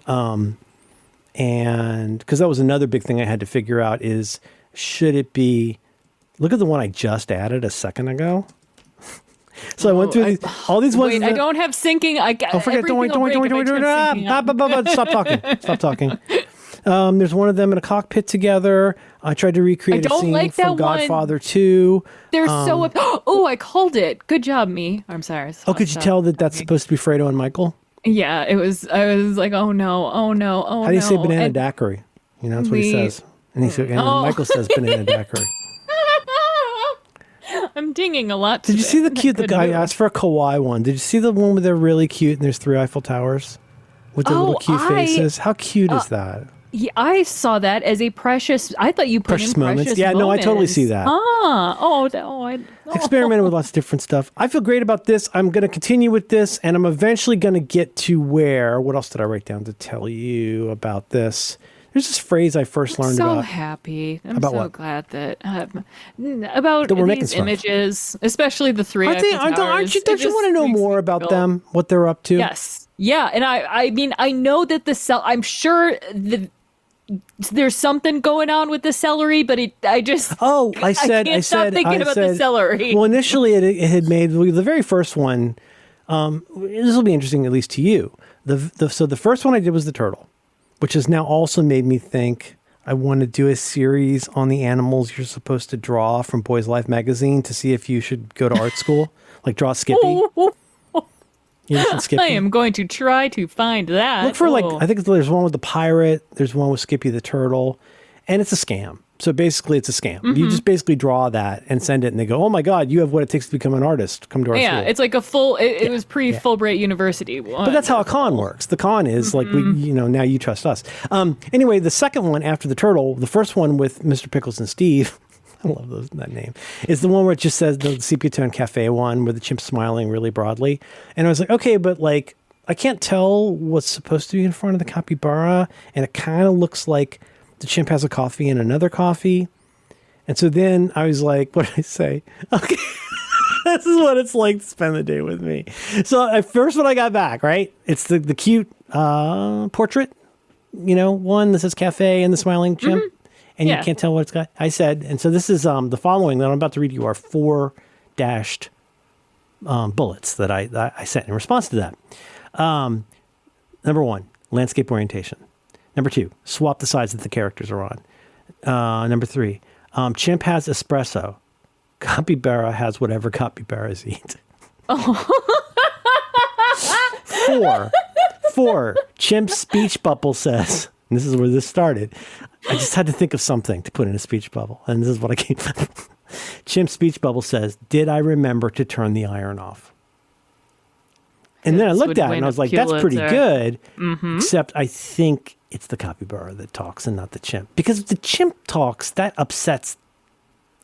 And because that was another big thing I had to figure out is, should it be, look at the one I just added a second ago. So I went through all these ones. Wait, I don't have syncing. Forget. Don't worry. Stop talking. There's one of them in a cockpit together. I tried to recreate a scene from Godfather 2. They're so... Oh, I called it. Good job, me. I'm sorry. Could you tell that that's supposed to be Fredo and Michael? Yeah, it was. I was like, oh no. How do you say banana daiquiri? That's what he says. And Michael says banana daiquiri. I'm dinging a lot today. Did you see the guy asked for a kawaii one? Did you see the one where they're really cute and there's 3 Eiffel Towers with their little cute faces? How cute is that? Yeah, I saw that as a precious. I thought you put precious moments. Yeah, no, I totally see that. Experimented with lots of different stuff. I feel great about this. I'm going to continue with this, and I'm eventually going to get to where. What else did I write down to tell you about this? There's this phrase I first learned about. I'm so happy. I'm about so what? glad that about these images, especially the 3 Eiffel Towers. Don't you want to know more about them? What they're up to? Yes. Yeah, and I mean, I know that I'm sure there's something going on with the celery, but I can't stop thinking about the celery. Well, initially it had made the very first one. This will be interesting, at least to you. So the first one I did was the turtle, which has now also made me think I want to do a series on the animals you're supposed to draw from Boys Life magazine to see if you should go to art school, like draw Skippy. Skippy? I am going to try to find that. Look for I think there's one with the pirate, there's one with Skippy the turtle, and it's a scam. So basically it's a scam. Mm-hmm. You just basically draw that and send it and they go, oh my God, you have what it takes to become an artist. Come to our school. Yeah, it's like a full, it was pre-Fulbright University. But that's how a con works. The con is now you trust us. Anyway, the second one after the turtle, the first one with Mr. Pickles and Steve, I love that name, is the one where it just says the Sepia Tone Cafe one where the chimp's smiling really broadly. And I was like, okay, but I can't tell what's supposed to be in front of the capybara. And it kind of looks like the chimp has a coffee and another coffee. And so then I was like, what did I say? Okay, this is what it's like to spend the day with me. So at first when I got back, right, it's the cute portrait, one that says cafe and the smiling chimp. Mm-hmm. And you can't tell what it's got. I said, and so this is the following that I'm about to read you are 4 dashed bullets that I sent in response to that. Number 1, landscape orientation. Number 2, swap the sides that the characters are on. Number 3, chimp has espresso. Capybara has whatever capybaras eat. Oh. 4, chimp speech bubble says, and this is where this started, I just had to think of something to put in a speech bubble. And this is what I came up. Chimp speech bubble says, did I remember to turn the iron off? And then I looked at it and I was like, that's pretty good. Mm-hmm. Except I think it's the capybara that talks and not the chimp. Because if the chimp talks, that upsets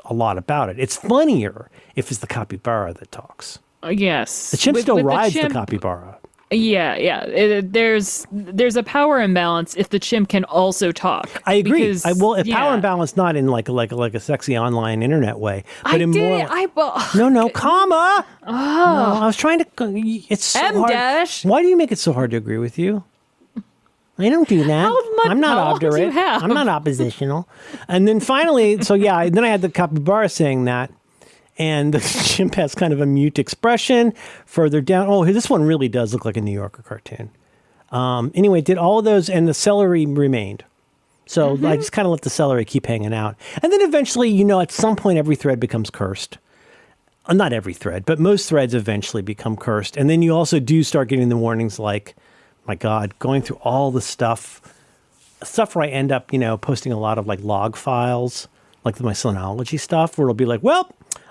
a lot about it. It's funnier if it's the capybara that talks. Yes. The chimp still rides the capybara. Yeah. There's a power imbalance if the chimp can also talk. I agree. Because, If power imbalance, not in like a sexy online internet way, but in more. No, comma. Oh, no, I was trying to. It's so hard. dash. Why do you make it so hard to agree with you? I don't do that. I'm not obdurate. I'm not oppositional. And then finally, then I had the capybara saying that. And the chimp has kind of a mute expression further down. Oh, this one really does look like a New Yorker cartoon. Anyway, did all of those, and the celery remained. So I just kind of let the celery keep hanging out. And then eventually, at some point, every thread becomes cursed. Not every thread, but most threads eventually become cursed. And then you also do start getting the warnings like, my God, going through all the stuff where I end up, posting a lot of like log files, like my Synology stuff, where it'll be like, well,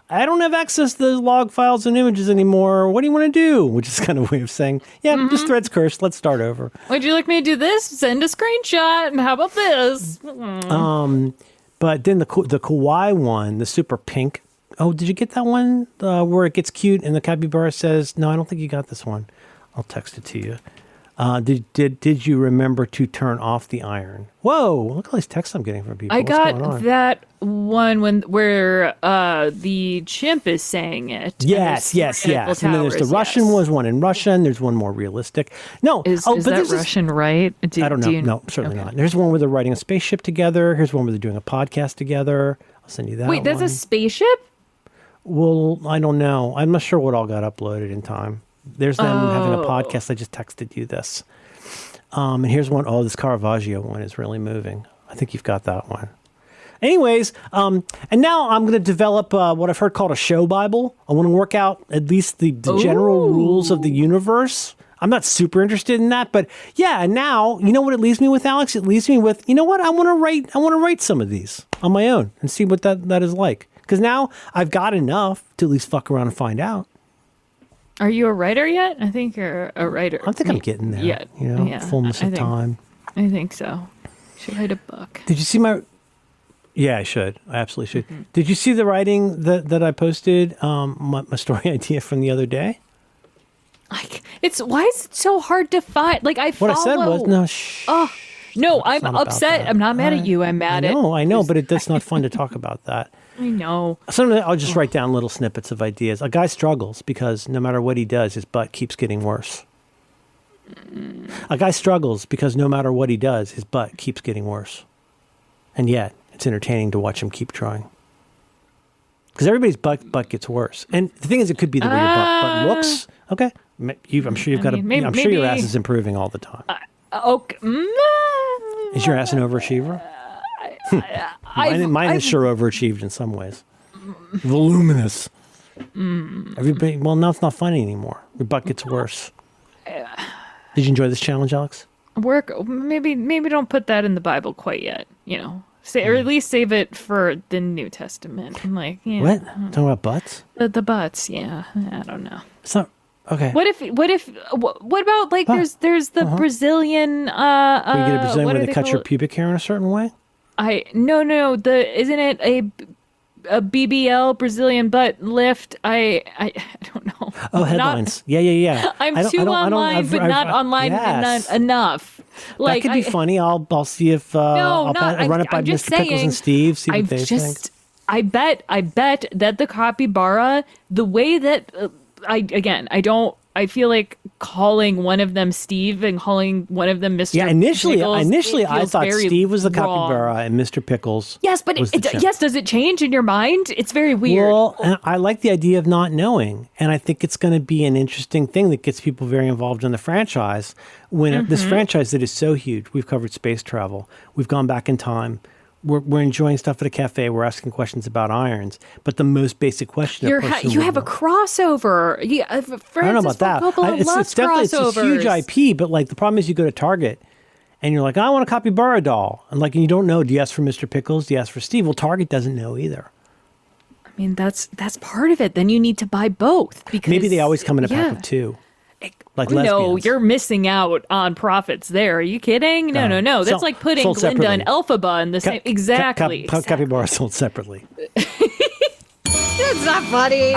I don't have access to those log files and images anymore. What do you want to do? Which is kind of a way of saying, this thread's cursed. Let's start over. Would you like me to do this? Send a screenshot. And how about this? But then the kawaii one, the super pink. Oh, did you get that one where it gets cute and the capybara says, no, I don't think you got this one. I'll text it to you. Did you remember to turn off the iron? Whoa, look at all these texts I'm getting from people. I got that one where the chimp is saying it. Yes. And then there's the Russian one in Russian. There's one more realistic. No. Is that Russian right? I don't know. No, certainly not. There's one where they're writing a spaceship together. Here's one where they're doing a podcast together. I'll send you that. Wait, that's a spaceship? Well, I don't know. I'm not sure what all got uploaded in time. There's them having a podcast. I just texted you this. And here's one. Oh, this Caravaggio one is really moving. I think you've got that one. Anyways, and now I'm going to develop what I've heard called a show Bible. I want to work out at least the general rules of the universe. I'm not super interested in that, but yeah. And now, you know what it leaves me with, Alex? It leaves me with, you know what? I want to write some of these on my own and see what that is like. Because now I've got enough to at least fuck around and find out. Are you a writer yet? I think you're a writer. I think I'm getting there. Yeah. Fullness of time. I think so. You should write a book. Did you see my... Yeah, I should. I absolutely should. Mm-hmm. Did you see the writing that I posted, my story idea from the other day? Why is it so hard to find? What I said was, no, shh. Oh, no, I'm upset. I'm not mad at you. I'm mad at... I know, but it's not fun to talk about that. I know. Sometimes I'll just write down little snippets of ideas. A guy struggles because no matter what he does, his butt keeps getting worse. A guy struggles because no matter what he does, his butt keeps getting worse. And yet, it's entertaining to watch him keep trying. Because everybody's butt gets worse. And the thing is, it could be the way your butt looks. Okay? I'm sure I'm sure your ass is improving all the time. Okay. Is your ass an overachiever? Mine is sure overachieved in some ways. Voluminous. Everybody. Well, now it's not funny anymore. Your butt gets worse. Did you enjoy this challenge, Alex? Maybe don't put that in the Bible quite yet. Or at least save it for the New Testament. What? Talking about butts? The butts. Yeah. I don't know. It's not. Okay. What about there's the Brazilian? You get a Brazilian where they cut your pubic hair in a certain way. No. Isn't it a BBL, Brazilian butt lift? I don't know. Oh, headlines. Yeah. I'm too online, but not online enough. That could be funny. I'll see if I'll run it by Mr. Pickles and Steve. See what they think. I bet that the capybara, the way that I feel like calling one of them Steve and calling one of them Mr. Yeah, initially Pickles, I thought Steve was the wrong. capybara and Mr. Pickles. Yes, but does it change in your mind? It's very weird. Well, I like the idea of not knowing, and I think it's going to be an interesting thing that gets people very involved in the franchise. When this franchise that is so huge, we've covered space travel, we've gone back in time. We're enjoying stuff at a cafe. We're asking questions about irons, but the most basic question you have a crossover. I don't know about that. It's a huge IP, but the problem is you go to Target and you're like, I want a capybara doll, and you don't know. Do you ask for Mr. Pickles? Do you ask for Steve? Well, Target doesn't know either. I mean, that's part of it. Then you need to buy both because maybe they always come in a pack of two. No, you're missing out on profits there. Are you kidding? No. That's like putting Glinda separately. And Elphaba in the same... Exactly. Capybara sold separately. It's not funny.